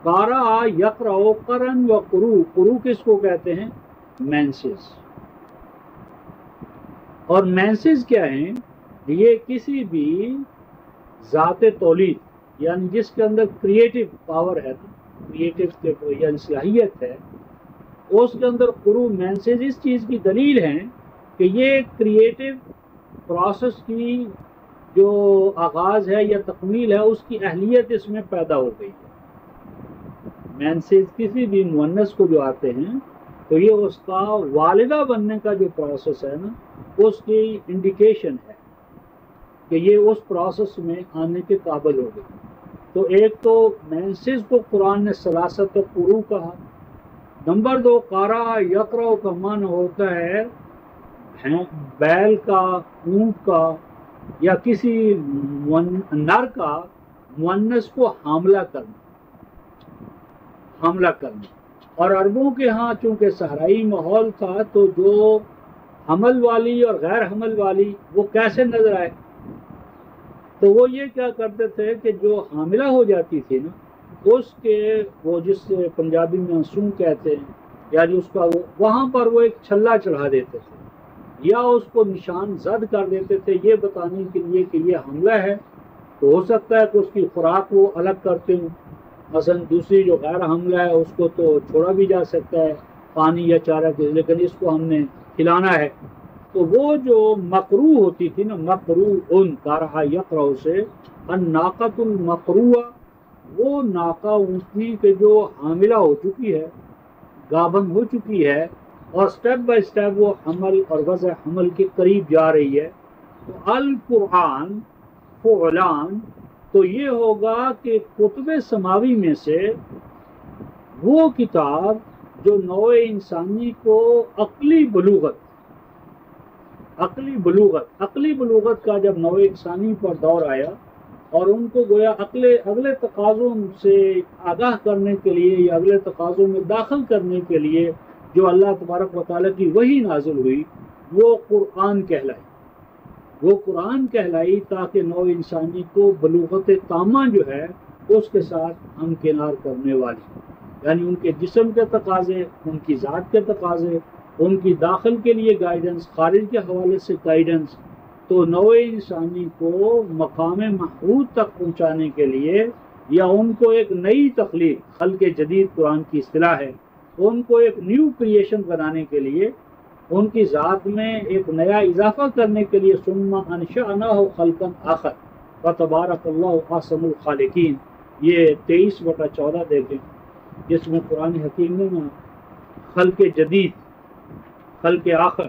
قارا یقرأ قرن و قرو کس کو کہتے ہیں؟ مینسز۔ اور مینسز کیا ہیں؟ یہ کسی بھی ذات تولید یعنی جس کے اندر کریٹو پاور ہے، کریٹو یعنی صلاحیت ہے، اس کے اندر قرو مینسز اس چیز کی دلیل ہیں کہ یہ کریٹو پروسیس کی جو آغاز ہے یا تکمیل ہے اس کی اہلیت اس میں پیدا ہو گئی ہے۔ مینسز کسی بھی مؤنث کو جو آتے ہیں تو یہ اس کا والدہ بننے کا جو پروسیس ہے نا اس کی انڈیکیشن ہے کہ یہ اس پروسیس میں آنے کے قابل ہو گئی۔ تو ایک تو مینسز کو قرآن نے سلاست قروء کہا. نمبر 2 قارا یقرأ کا معنی ہوتا ہے بیل کا، اونٹ کا یا کسی نر کا مؤنث کو حاملہ کرنا. اور عربوں کے ہاں چونکہ صحرائی ماحول تھا تو جو حمل والی اور غیر حمل والی وہ کیسے نظر آئے؟ تو وہ یہ کیا کرتے تھے کہ جو حاملہ ہو جاتی تھی نا اس کے وہ جس سے پنجابی میں انسوں کہتے ہیں، یعنی اس کا وہاں پر وہ ایک چھلا چڑھا دیتے تھے یا اس کو نشان زد کر دیتے تھے یہ بتانے کے لیے کہ یہ حملہ ہے. تو ہو سکتا ہے کہ اس کی خوراک وہ الگ کرتے ہوں، مثلا دوسری جو غیر حملہ ہے اس کو تو چھوڑا بھی جا سکتا ہے پانی یا چارہ کے، لیکن اس کو ہم نے کھلانا ہے. تو وہ جو مقروء ہوتی تھی نا، مقروء قرأ یقرأ سے الناقۃ المقروءہ، وہ ناقہ اونٹنی کے جو حاملہ ہو چکی ہے، گابن ہو چکی ہے اور سٹیپ بائی سٹیپ وہ حمل اور وضع حمل کے قریب جا رہی ہے. تو القرآن فعلان تو یہ ہوگا کہ کتب سماوی میں سے وہ کتاب جو نوع انسانی کو عقلی بلوغت کا جب نوع انسانی پر دور آیا اور ان کو گویا اگلے تقاضوں سے آگاہ کرنے کے لیے یا اگلے تقاضوں میں داخل کرنے کے لیے جو اللہ تبارک و تعالیٰ کی وحی نازل ہوئی وہ قرآن کہلائی تاکہ نوع انسانی کو بلوغت تامہ جو ہے اس کے ساتھ ہمکنار کرنے والی، یعنی ان کے جسم کے تقاضے، ان کی ذات کے تقاضے، ان کی داخل کے لیے گائیڈنس، خارج کے حوالے سے گائیڈنس، تو نوع انسانی کو مقام محمود تک پہنچانے کے لیے یا ان کو ایک نئی تخلیق، خلق جدید قرآن کی اصطلاح ہے، ان کو ایک نیو کریشن بنانے کے لیے، ان کی ذات میں ایک نیا اضافہ کرنے کے لیے ثم انشأناہ خلقا آخر فتبارک اللہ احسن الخالقین. یہ 23/14 دیکھیں جس میں قرآن حکیم نے نا خلق جدید، خلق آخر،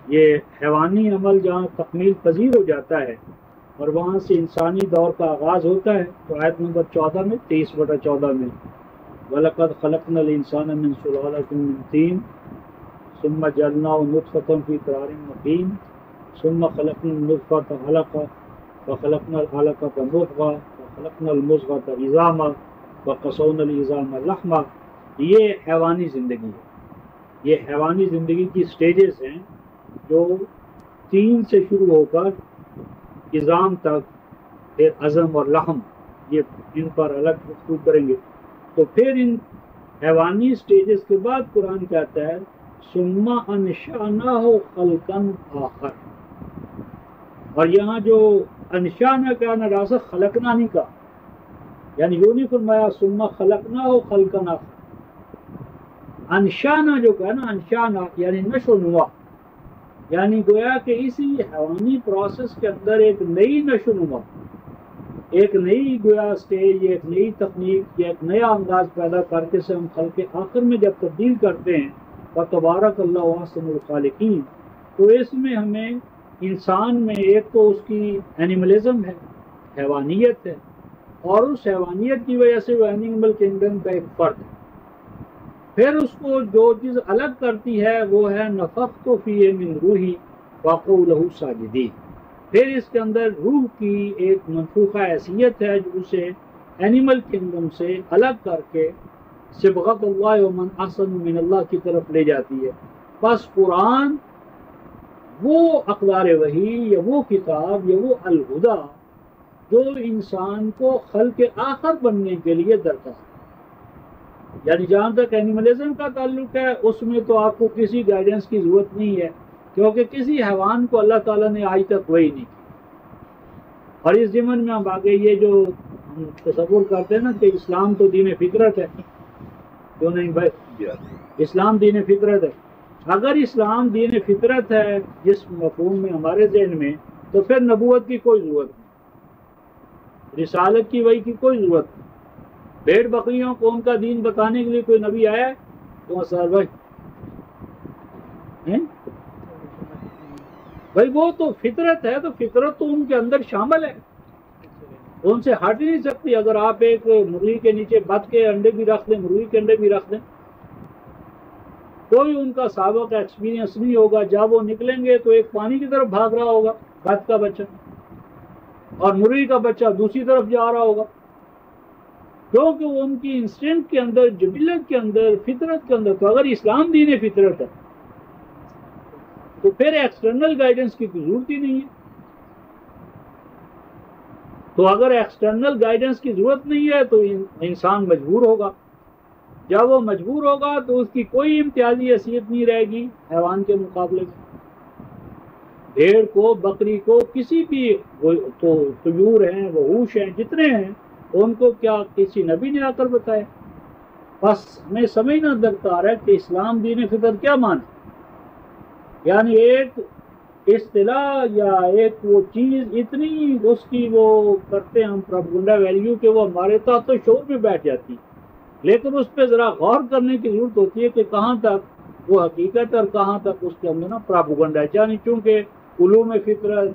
یہ حیوانی عمل جہاں تکمیل پذیر ہو جاتا ہے اور وہاں سے انسانی دور کا آغاز ہوتا ہے. تو آیت نمبر 14 میں 23/14 میں وَلَقَدْ خَلَقْنَا الْإِنسَانَ مِنْ سُلَالَةٍ مِنْ طِينٍ ثُمَّ جَعَلْنَاهُ نُطْفَةً فِي قَرَارٍ مَكِينٍ ثُمَّ خَلَقْنَا النُّطْفَةَ عَلَقَةً فَخَلَقْنَا الْعَلَقَةَ مُضْغَةً فَخَلَقْنَا الْمُضْغَةَ عِظَامًا فَقَسَوْنَا الْعِظَامَ لَحْمًا. یہ حیوانی زندگی ہے. یہ حیوانی زندگی کی سٹیجز ہیں جو 3 سے شروع ہو کر عظام تک، پھر عظم اور لحم، یہ ان پر الگ گفتگو کریں گے. تو پھر ان حیوانی سٹیجز کے بعد قرآن کہتا ہے ثم انشأناہ خلقا آخر. اور یہاں جو انشأنا کا نراسخ خلقنا نہیں کا، یعنی یوں نہیں فرمایا ثم خلقناہ خلقا آخر. انشأنا جو کہا نا، انشأنا یعنی نشو و نما، یعنی گویا کہ اسی حیوانی پروسیس کے اندر ایک نئی نشو و نما، ایک نئی گویا سٹیج، ایک نئی تکنیک یا ایک نیا انداز پیدا کر کے سے ہم خلق آخر میں جب تبدیل کرتے ہیں فتبارک اللہ احسن الخالقین. تو اس میں ہمیں انسان میں ایک تو اس کی اینیملزم ہے، حیوانیت ہے، اور اس حیوانیت کی وجہ سے وہ اینیمل کنگڈم کا ایک فرد ہے. پھر اس کو جو چیز الگ کرتی ہے وہ ہے نفخت فیہ من روحی وقعوا لہ ساجدین. پھر اس کے اندر روح کی ایک منفوخہ حیثیت ہے جو اسے اینیمل کنگڈم سے الگ کر کے صبغت اللہ ومن احسن من اللہ کی طرف لے جاتی ہے. بس قرآن وہ اقدار وحی یا وہ کتاب یا وہ الہدا جو انسان کو خلق آخر بننے کے لیے درکار ہے. یعنی جہاں تک اینیملزم کا تعلق ہے اس میں تو آپ کو کسی گائیڈنس کی ضرورت نہیں ہے، کیونکہ کسی حیوان کو اللہ تعالیٰ نے آج تک وحی نہیں کی. اور اس ضمن میں ہم آگے یہ جو ہم تصور کرتے ہیں نا کہ اسلام تو دین فطرت ہے، کیوں نہیں بھائی؟ اسلام دین فطرت ہے. اگر اسلام دین فطرت ہے جس مفہوم میں ہمارے ذہن میں، تو پھر نبوت کی کوئی ضرورت نہیں، رسالت کی وحی کی کوئی ضرورت نہیں. بھیڑ بکریوں کو ان کا دین بتانے کے لیے کوئی نبی آیا ہے؟ تو سر بھائی بھائی وہ تو فطرت ہے، تو فطرت تو ان کے اندر شامل ہے. ان سے ہٹ ہی نہیں سکتی. اگر آپ ایک مرغی کے نیچے بط کے انڈے بھی رکھ دیں، مرغی کے انڈے بھی رکھ دیں، کوئی ان کا سابق ایکسپیرینس نہیں ہوگا. جب وہ نکلیں گے تو ایک پانی کی طرف بھاگ رہا ہوگا بط کا بچہ، اور مرغی کا بچہ دوسری طرف جا رہا ہوگا، کیونکہ وہ ان کی انسٹنکٹ کے اندر، جبلت کے اندر، فطرت کے اندر. تو اگر اسلام دین فطرت ہے تو پھر ایکسٹرنل گائیڈنس کی ضرورت ہی نہیں ہے. تو اگر ایکسٹرنل گائیڈنس کی ضرورت نہیں ہے تو انسان مجبور ہوگا. جب وہ مجبور ہوگا تو اس کی کوئی امتیازی حیثیت نہیں رہے گی حیوان کے مقابلے میں. بھیڑ کو، بکری کو، کسی بھی تو طیور ہیں، وحوش ہیں، جتنے ہیں، ان کو کیا کسی نبی نے آ کر بتایا؟ بس ہمیں سمجھنا درکار ہے کہ اسلام دین فطرت کیا مانے. یعنی ایک اصطلاح یا ایک وہ چیز اتنی اس کی وہ کرتے ہیں ہم پروپیگنڈا ویلیو کہ وہ ہمارے تحت تو شعور میں بیٹھ جاتی، لیکن اس پہ ذرا غور کرنے کی ضرورت ہوتی ہے کہ کہاں تک وہ حقیقت اور کہاں تک اس کے اندر نا پروپیگنڈا ہے. یعنی چونکہ علوم فطرت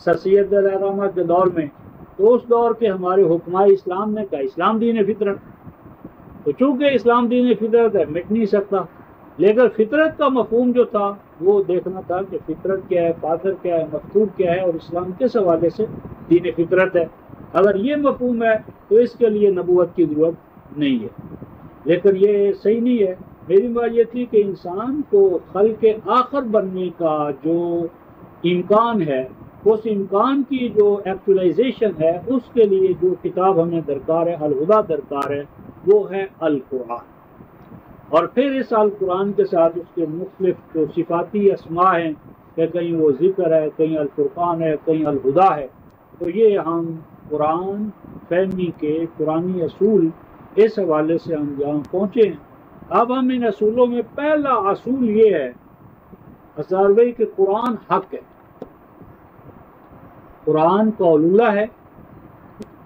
سر سید علیہ الرحمہ کے دور میں، تو اس دور کے ہمارے حکمائے اسلام نے کہا اسلام دین فطرت، تو چونکہ اسلام دین فطرت ہے مٹ نہیں سکتا. لیکن فطرت کا مفہوم جو تھا وہ دیکھنا تھا کہ فطرت کیا ہے، فاطر کیا ہے، مفطور کیا ہے، اور اسلام کس حوالے سے دین فطرت ہے. اگر یہ مفہوم ہے تو اس کے لیے نبوت کی ضرورت نہیں ہے. لیکن یہ صحیح نہیں ہے. میری بات یہ تھی کہ انسان کو خلق آخر بننے کا جو امکان ہے، اس امکان کی جو ایکچولائزیشن ہے، اس کے لیے جو کتاب ہمیں درکار ہے، الہدا درکار ہے، وہ ہے القرآن. اور پھر اس القرآن کے ساتھ اس کے مختلف جو صفاتی اسماء ہیں کہ کہیں وہ ذکر ہے، کہیں الفرقان ہے، کہیں الہدا ہے. تو یہ ہم قرآن فہمی کے قرآنی اصول اس حوالے سے ہم یہاں پہنچے ہیں. اب ہم ان اصولوں میں پہلا اصول یہ ہے اسرار بھائی کہ قرآن حق ہے. قرآن قول اللہ ہے،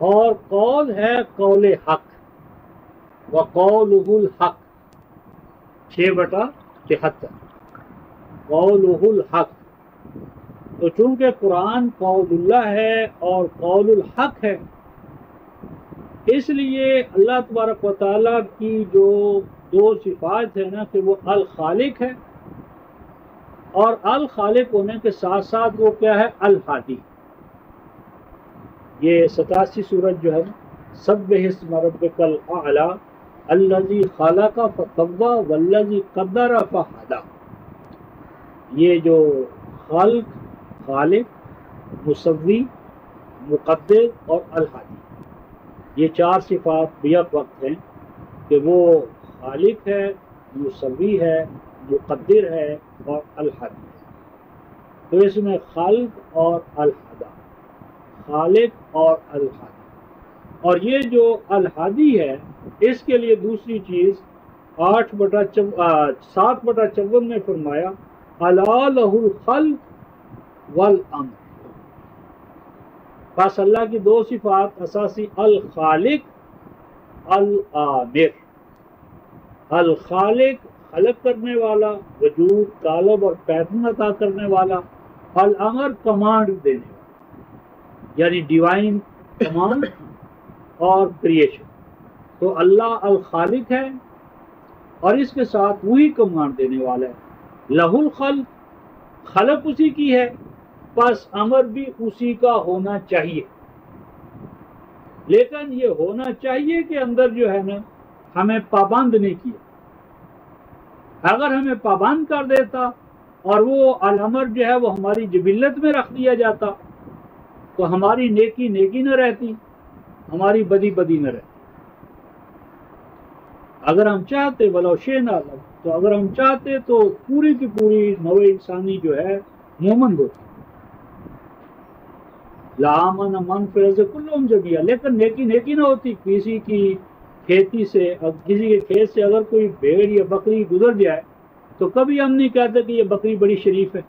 اور قول ہے قول حق، وقولہ الحق 6/73 قولہ الحق. تو چونکہ قرآن قول اللہ ہے اور قول الحق ہے، اس لیے اللہ تبارک و تعالیٰ کی جو دو صفات ہے نا کہ وہ الخالق ہے، اور الخالق ہونے کے ساتھ ساتھ وہ کیا ہے؟ الہادی. یہ 87 سورت جو ہے سبح اسم ربک الاعلی الذی خلق فسوی والذی قدر فہدی. یہ جو خالق، مسوی، مقدر اور الہادی، یہ 4 صفات بیک وقت ہیں کہ وہ خالق ہے، مسوی ہے، مقدر ہے اور الہادی ہے. تو اس میں خلق اور الہدا، خالق اور الہادی. اور یہ جو الہادی ہے اس کے لیے دوسری چیز 7/54 میں فرمایا الا لہ الخلق والامر. بس اللہ کی دو صفات اساسی، الخالق، العامر. الخالق خلق کرنے والا، وجود، طالب اور پیٹرن عطا کرنے والا. الامر کمانڈ دینے والا، یعنی ڈیوائن کمانڈ اور کریشن. تو اللہ الخالق ہے اور اس کے ساتھ وہی کمانڈ دینے والا ہے. لہ الخلق، خلق اسی کی ہے، پس امر بھی اسی کا ہونا چاہیے. لیکن یہ ہونا چاہیے کہ اندر جو ہے نا ہمیں پابند نہیں کیا. اگر ہمیں پابند کر دیتا اور وہ الامر جو ہے وہ ہماری جبلت میں رکھ دیا جاتا تو ہماری نیکی نیکی نہ رہتی، ہماری بدی بدی نہ رہتی. اگر ہم چاہتے ولو شئنا، تو اگر ہم چاہتے تو پوری کی پوری نوع انسانی جو ہے مومن ہوتی، لآمن من فی الارض کلہم جمیعا. لیکن نیکی نیکی نہ ہوتی. کسی کی کھیتی سے، کسی کے کھیت سے اگر کوئی بھیڑ یا بکری گزر جائے تو کبھی ہم نہیں کہتے کہ یہ بکری بڑی شریف ہے.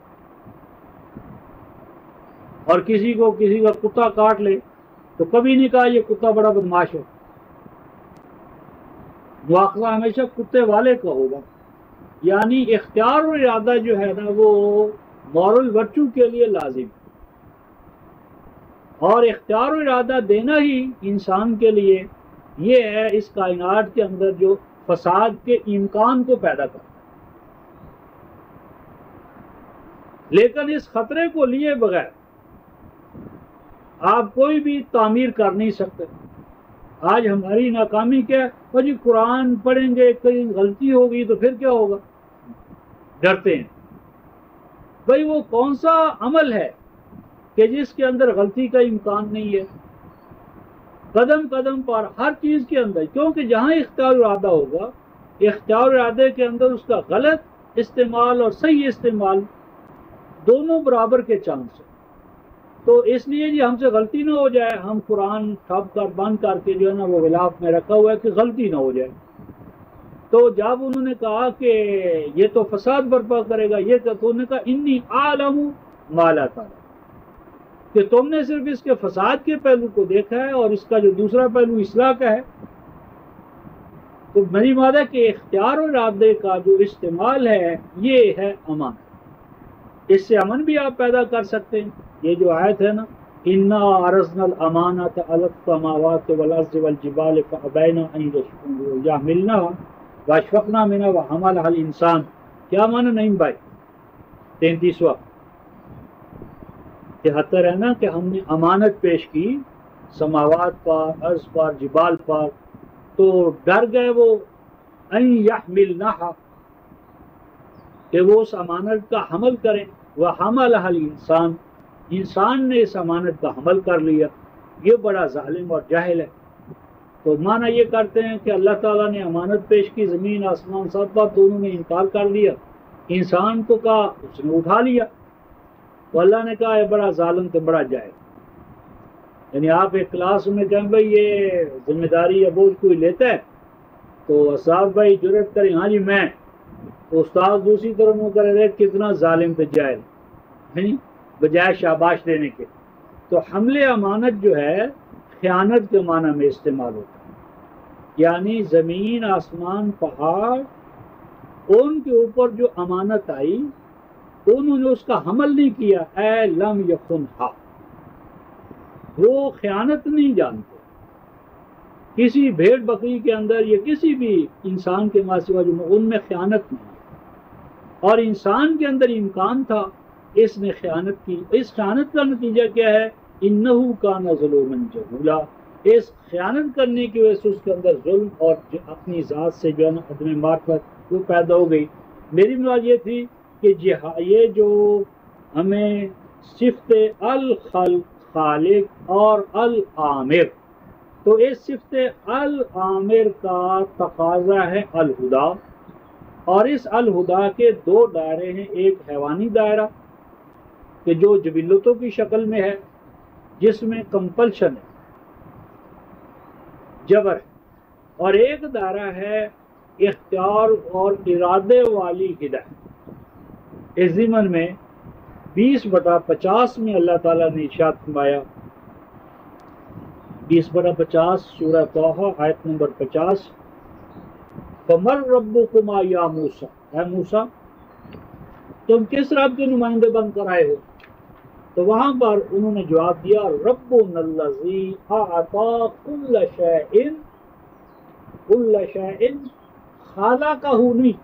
اور کسی کا کتا کاٹ لے تو کبھی نہیں کہا یہ کتا بڑا بدماش ہے. مواخذہ ہمیشہ کتے والے کا ہوگا. یعنی اختیار اور ارادہ جو ہے نا وہ مورل ورچو کے لیے لازم. اور اختیار و ارادہ دینا ہی انسان کے لیے یہ ہے اس کائنات کے اندر جو فساد کے امکان کو پیدا کرتا ہے. لیکن اس خطرے کو لیے بغیر آپ کوئی بھی تعمیر کر نہیں سکتے. آج ہماری ناکامی کیا ہے؟ جی قرآن پڑھیں گے کہیں غلطی ہوگی تو پھر کیا ہوگا؟ ڈرتے ہیں. بھائی وہ کون سا عمل ہے کہ جس کے اندر غلطی کا امکان نہیں ہے؟ قدم قدم پر ہر چیز کے اندر، کیونکہ جہاں اختیار ارادہ ہوگا، اختیار ارادے کے اندر اس کا غلط استعمال اور صحیح استعمال دونوں برابر کے چانس ہیں. تو اس لیے جی ہم سے غلطی نہ ہو جائے، ہم قرآن ٹھپ کر بند کر کے جو ہے نا وہ غلاف میں رکھا ہوا ہے کہ غلطی نہ ہو جائے. تو جب انہوں نے کہا کہ یہ تو فساد برپا کرے گا، یہ تو انہوں نے کہا انی اعلم ما لا تعلمون، کہ تم نے صرف اس کے فساد کے پہلو کو دیکھا ہے اور اس کا جو دوسرا پہلو اصلاح کا ہے. تو میری بات ہے کہ اختیار و ارادے کا جو استعمال ہے یہ ہے امن. اس سے امن بھی آپ پیدا کر سکتے ہیں. یہ جو آیت ہے نا، انا عرضنا الامانۃ علی السماوات والارض والجبال فابین ان یحملنها واشفقن منها وحملها الانسان. کیا معنی نہیں بھائی؟ 33واں 73 ہے نا کہ ہم نے امانت پیش کی سماوات پر، ارض پر، جبال پر، تو ڈر گئے وہ ان یحملنها کہ وہ اس امانت کا حمل کریں. وحملها الانسان، انسان نے اس امانت کا حمل کر لیا. یہ بڑا ظالم اور جاہل ہے. تو معنی یہ کرتے ہیں کہ اللہ تعالیٰ نے امانت پیش کی زمین آسمان سب پر، تو انہوں نے انکار کر دیا. انسان کو کہا، اس نے اٹھا لیا. تو اللہ نے کہا یہ بڑا ظالم تو بڑا جاہل. یعنی آپ ایک کلاس میں کہیں بھائی یہ ذمہ داری یا بوجھ کوئی لیتا ہے تو صاحب بھائی جرأت کریں ہاں جی میں، تو استاد دوسری طرف منہ کرے رہے کتنا ظالم تو جاہل، بجائے شاباش دینے کے. تو حمل امانت جو ہے خیانت کے معنی میں استعمال ہوتا ہے. یعنی زمین آسمان پہاڑ ان کے اوپر جو امانت آئی انہوں نے اس کا حمل نہیں کیا. اے لم یخنھا، وہ خیانت نہیں جانتے. کسی بھیڑ بکری کے اندر یا کسی بھی انسان کے ماسوا جو ان میں خیانت نہیں، اور انسان کے اندر امکان تھا، اس نے خیانت کی. اس خیانت کا نتیجہ کیا ہے؟ انہو کان ظلوما جہولا. اس خیانت کرنے کی وجہ سے اس کے اندر ظلم اور اپنی ذات سے جو ہے نا عدم معرفت وہ پیدا ہو گئی. میری مراد یہ تھی کہ یہ جو ہمیں صفت الخالق اور العامر، تو اس صفت العامر کا تقاضا ہے الہدا، اور اس الہدا کے دو دائرے ہیں. ایک حیوانی دائرہ کہ جو جبلتوں کی شکل میں ہے، جس میں کمپلشن ہے، جبر ہے، اور ایک دائرہ ہے اختیار اور ارادے والی ہدایت. اس ضمن میں 20/50 میں اللہ تعالیٰ نے ارشاد فرمایا، 20/50 سورہ طٰہٰ آیت نمبر 50، فَمَن رَبُّكُمَا یا موسیٰ، اے موسیٰ تم کس رب کے نمائندے بن کر آئے ہو؟ تو وہاں پر انہوں نے جواب دیا، ربنا الذی اعطی کل شیء خلقہ، نہیں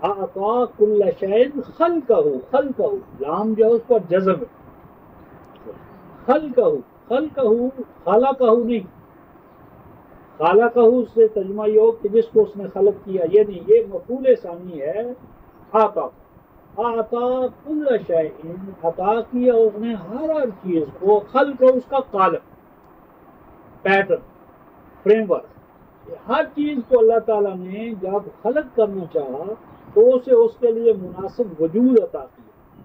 اعطی کل شیء خلقہ، لام جو اس پر جزم ہے، خلقہ نہیں، خلقہ سے ترجمہ یہ ہو کہ جس کو اس نے خلق کیا، یہ نہیں، یہ مفعول ثانی ہے. عطا کل شیء، عطا کیا اس نے ہر چیز کو، خلق اس کا قالب، پیٹرن، فریم ورک. ہر چیز کو اللہ تعالیٰ نے جب خلق کرنا چاہا تو اسے اس کے لیے مناسب وجود عطا کیا،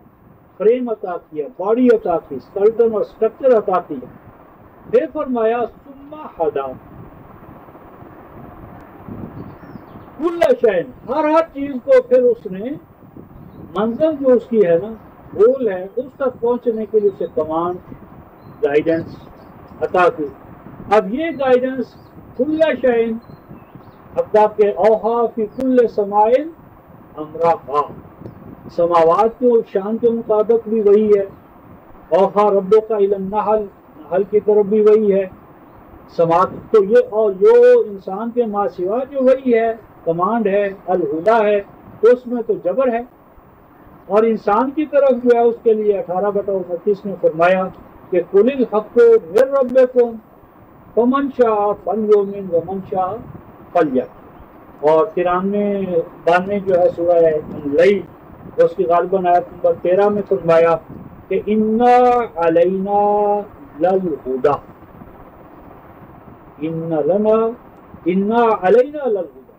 فریم عطا کیا، باڈی عطا کی، اسکلٹن اور اسٹرکچر عطا کیا. پھر فرمایا ثم ہدا کل شیء، ہر چیز کو پھر اس نے منزل جو اس کی ہے نا، گول ہے، اس تک پہنچنے کے لیے اسے کمانڈ، گائیڈنس عطا کی. اب یہ گائیڈنس کل شیء، اب آپ کے اوہا فی کل سماء امرہا، سماوات کے شان کے مطابق بھی وہی ہے، اوحا ربک الی النحل، نحل کی طرف بھی وہی ہے، سماعت تو یہ، اور جو انسان کے ماں سوا جو وہی ہے، کمانڈ ہے، الہدا ہے، تو اس میں تو جبر ہے۔ اور انسان کی طرف جو ہے اس کے لیے 18/29 میں فرمایا کہ قل الحق من ربکم فمن شاء فلیؤمن ومن شاء فلیکفر۔ اور 93 جو ہے سورہ اللیل، اس کی غالباً آیت نمبر 13 میں فرمایا کہ انا علینا للہدا، انا علینا للہدا،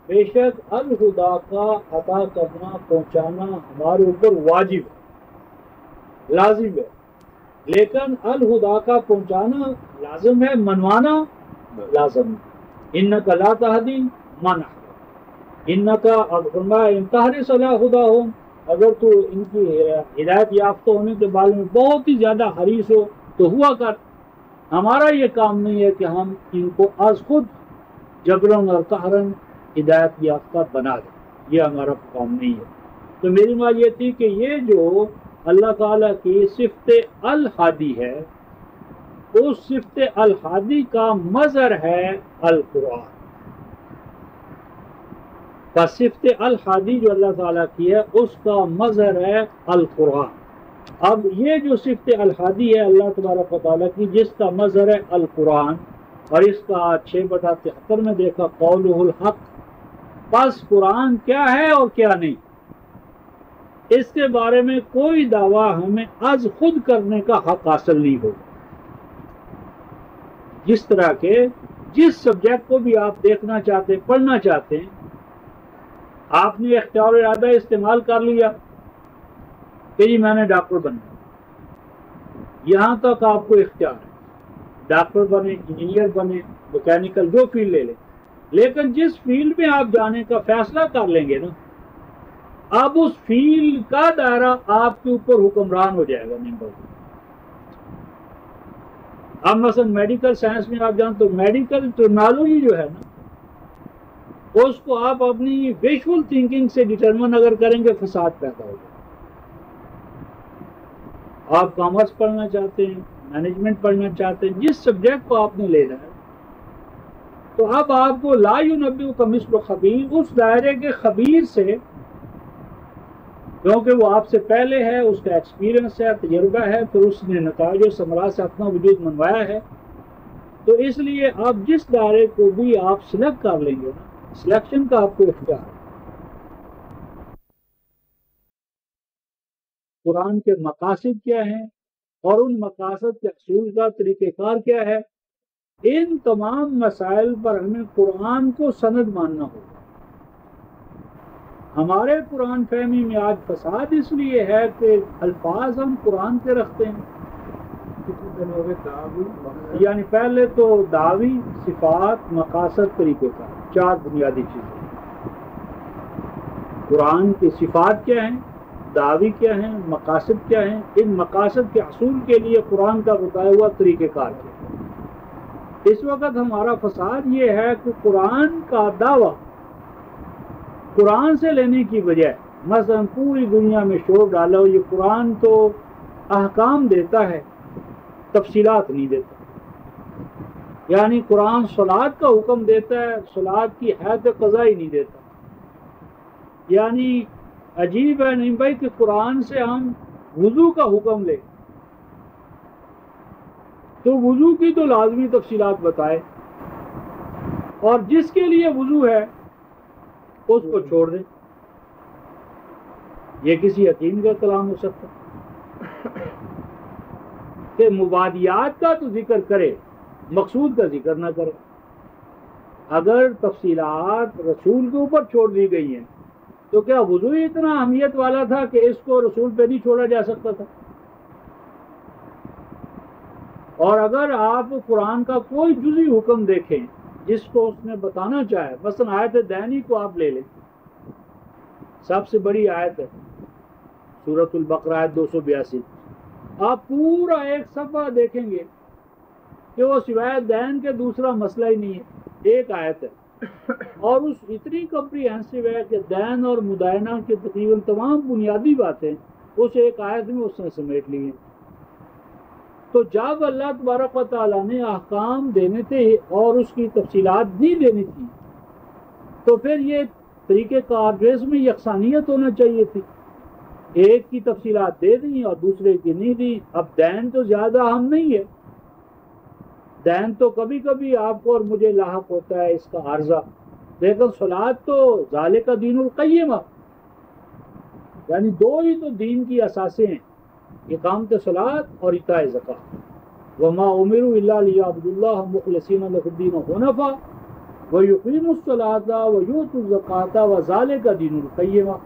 بے شک الہدا کا عطا کرنا، پہنچانا ہمارے اوپر واجب ہے، لازم ہے۔ لیکن الہدا کا پہنچانا لازم ہے، منوانا لازم ہے۔ انک لا تہدی من احببت، انک اب فرمایا ان تحرص علی ہداہم، اگر تو ان کی ہدایت یافتہ ہونے کے بارے میں بہت ہی زیادہ حریص ہو تو ہوا کر۔ ہمارا یہ کام نہیں ہے کہ ہم ان کو از خود جبرن اور قہرن ہدایت یافتہ بنا دیں، یہ ہمارا کام نہیں ہے۔ تو میری بات یہ تھی کہ یہ جو اللہ تعالیٰ کی صفت الہادی ہے، اس صفت الہادی کا مظہر ہے القرآن۔ کا صفت الہادی جو اللہ تعالیٰ کی ہے اس کا مظہر ہے القرآن۔ اب یہ جو صفت الہادی ہے اللہ تبارک و تعالیٰ کی، جس کا مظہر ہے القرآن، اور اس کا 6/73 میں دیکھا قولہ الحق، پس قرآن کیا ہے اور کیا نہیں، اس کے بارے میں کوئی دعویٰ ہمیں از خود کرنے کا حق حاصل نہیں ہوگا۔ جس طرح کے جس سبجیکٹ کو بھی آپ دیکھنا چاہتے ہیں، پڑھنا چاہتے ہیں، آپ نے اختیار ارادہ استعمال کر لیا کہ جی میں نے ڈاکٹر بننا، یہاں تک آپ کو اختیار ہے، ڈاکٹر بنے، انجینئر بنے، میکینیکل، جو فیلڈ لے لیں، لیکن جس فیلڈ میں آپ جانے کا فیصلہ کر لیں گے نا، اب اس فیلڈ کا دائرہ آپ کے اوپر حکمران ہو جائے گا۔ نمبر 2، اب مثلا میڈیکل سائنس میں آپ جانتے تو میڈیکل ٹرمنالوجی جو ہے نا، اس کو آپ اپنی ویژول تھنکنگ سے ڈٹرمن اگر کریں گے، فساد پیدا ہو جائے۔ آپ کامرس پڑھنا چاہتے ہیں، مینجمنٹ پڑھنا چاہتے ہیں، جس سبجیکٹ کو آپ نے لینا ہے، تو اب آپ کو لا ینبئک مثل خبیر، اس دائرے کے خبیر سے، کیونکہ وہ آپ سے پہلے ہے، اس کا ایکسپیرئنس ہے، تجربہ ہے، پھر اس نے نتائج و ثمرات سے اپنا وجود منوایا ہے، تو اس لیے آپ جس دائرے کو بھی آپ سلیکٹ کر لیں گے نا، سلیکشن کا آپ کو اختیار ہے۔ قرآن کے مقاصد کیا ہیں اور ان مقاصد کے حصول کا طریقہ کار کیا ہے، ان تمام مسائل پر ہمیں قرآن کو سند ماننا ہوگا۔ ہمارے قرآن فہمی میں آج فساد اس لیے ہے کہ الفاظ ہم قرآن کے رکھتے ہیں، یعنی پہلے تو دعوی، صفات، مقاصد، طریقہ کار، 4 بنیادی چیزیں۔ قرآن کی صفات کیا ہیں، دعوی کیا ہیں، مقاصد کیا ہیں، ان مقاصد کے حصول کے لیے قرآن کا بتایا ہوا طریقہ کار کیا ہے۔ اس وقت ہمارا فساد یہ ہے کہ قرآن کا دعویٰ قرآن سے لینے کی بجائے، مثلا پوری دنیا میں شور ڈالا ہو، یہ قرآن تو احکام دیتا ہے، تفصیلات نہیں دیتا، یعنی قرآن صلاۃ کا حکم دیتا ہے، صلاۃ کی حد قضائی نہیں دیتا۔ یعنی عجیب ہے نہیں بھائی کہ قرآن سے ہم وضو کا حکم لیں تو وضو کی تو لازمی تفصیلات بتائے، اور جس کے لیے وضو ہے اس کو چھوڑ دیں۔ یہ کسی حکیم کا کلام ہو سکتا کہ مبادیات کا تو ذکر کرے، مقصود کا ذکر نہ کرے۔ اگر تفصیلات رسول کے اوپر چھوڑ دی گئی ہیں تو کیا وضو ہی اتنا اہمیت والا تھا کہ اس کو رسول پہ نہیں چھوڑا جا سکتا تھا؟ اور اگر آپ قرآن کا کوئی جزئی حکم دیکھیں جس کو اس نے بتانا چاہے، مثلا آیت دینی کو آپ لے لیں، سب سے بڑی آیت ہے سورۃ البقرہ آیت 282، آپ پورا ایک صفحہ دیکھیں گے کہ وہ سوائے دین کے دوسرا مسئلہ ہی نہیں ہے، ایک آیت ہے، اور اس اتنی کمپریہنسو ہے کہ دین اور مدائنہ کے تقریباً تمام بنیادی باتیں اس ایک آیت میں اس نے سمیٹ لی ہیں۔ تو جب اللہ تبارک و تعالیٰ نے احکام دینے تھے اور اس کی تفصیلات نہیں دینی تھی تو پھر یہ طریقہ کار جو اس میں یکسانیت ہونا چاہیے تھی. ایک کی تفصیلات دے دیں اور دوسرے کی نہیں دی. اب دین تو زیادہ اہم نہیں ہے، دین تو کبھی کبھی آپ کو اور مجھے لاحق ہوتا ہے اس کا عارضہ، لیکن صلاۃ تو ذالک دین القیمہ، یعنی دو ہی تو دین کی اساسیں ہیں، اقامت صلاۃ اور ایتاء زکوٰۃ. وما امروا الا لیعبدوا اللہ مخلصین لہ الدین حنفاء ویقیموا الصلاۃ ویؤتوا الزکوٰۃ وذالک دین القیمہ.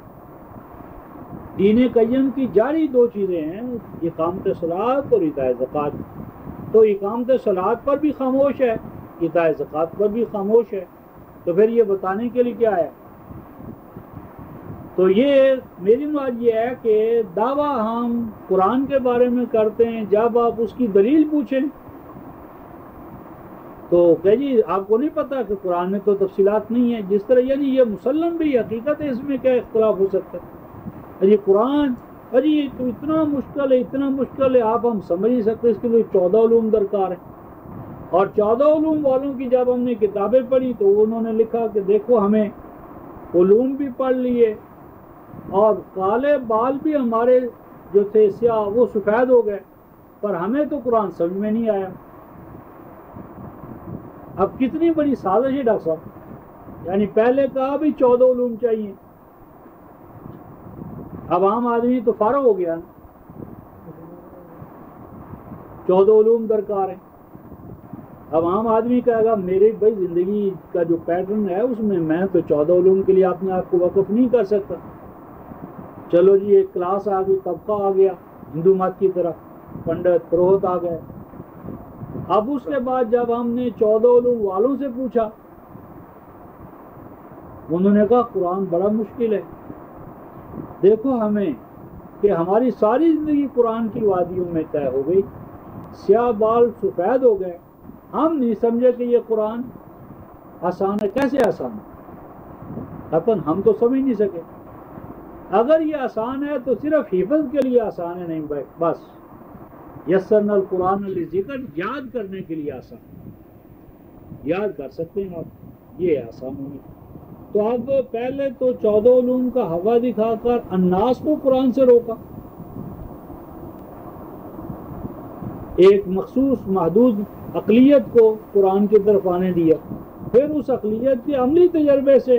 دین قیم کی جاری دو چیزیں ہیں، اقامت صلاۃ اور ایتاء زکوٰۃ. تو اقامت صلاۃ پر بھی خاموش ہے، ایتاء زکوٰۃ پر بھی خاموش ہے، تو پھر یہ بتانے کے لیے کیا ہے؟ تو یہ میری مراد یہ ہے کہ دعویٰ ہم قرآن کے بارے میں کرتے ہیں، جب آپ اس کی دلیل پوچھیں تو کہ جی آپ کو نہیں پتا کہ قرآن میں تو تفصیلات نہیں ہیں. جس طرح یعنی یہ مسلم بھی حقیقت ہے، اس میں کیا اختلاف ہو سکتا ہے؟ یہ قرآن یہ تو اتنا مشکل ہے آپ ہم سمجھ نہیں سکتے، اس کے لیے 14 علوم درکار ہیں. اور 14 علوم والوں کی جب ہم نے کتابیں پڑھی تو انہوں نے لکھا کہ دیکھو ہمیں علوم بھی پڑھ لیے اور کالے بال بھی ہمارے جو تھے سیاہ وہ سفید ہو گئے، پر ہمیں تو قرآن سمجھ میں نہیں آیا. اب کتنی بڑی سازش ہے ڈاکٹر صاحب، یعنی پہلے کہا بھی 14 علوم چاہیے، اب عام آدمی تو فارغ ہو گیا، 14 علوم درکار ہیں. اب عام آدمی کہے گا میری بھائی زندگی کا جو پیٹرن ہے اس میں تو 14 علوم کے لیے اپنے آپ کو وقف نہیں کر سکتا. چلو جی ایک کلاس آ گئی، طبقہ آ گیا ہندو مت کی طرف، پنڈت پروہت آ گئے. اب اس کے بعد جب ہم نے 14 علوم والوں سے پوچھا، انہوں نے کہا قرآن بڑا مشکل ہے. دیکھو ہمیں کہ ہماری ساری زندگی قرآن کی وادیوں میں طے ہو گئی، سیاہ بال سفید ہو گئے، ہم نہیں سمجھے کہ یہ قرآن آسان ہے. کیسے آسان ہے؟ اپن ہم تو سمجھ نہیں سکے. اگر یہ آسان ہے تو صرف حفظ کے لیے آسان ہے نہیں بھائی، بس یسرنا القرآن للذکر، یاد کرنے کے لیے آسان، یاد کر سکتے ہیں آپ، یہ آسان ہوگی. تو اب پہلے تو 14 علوم کا ہوا دکھا کر الناس کو قرآن سے روکا، ایک مخصوص محدود اقلیت کو قرآن کی طرف آنے دیا، پھر اس اقلیت کے عملی تجربے سے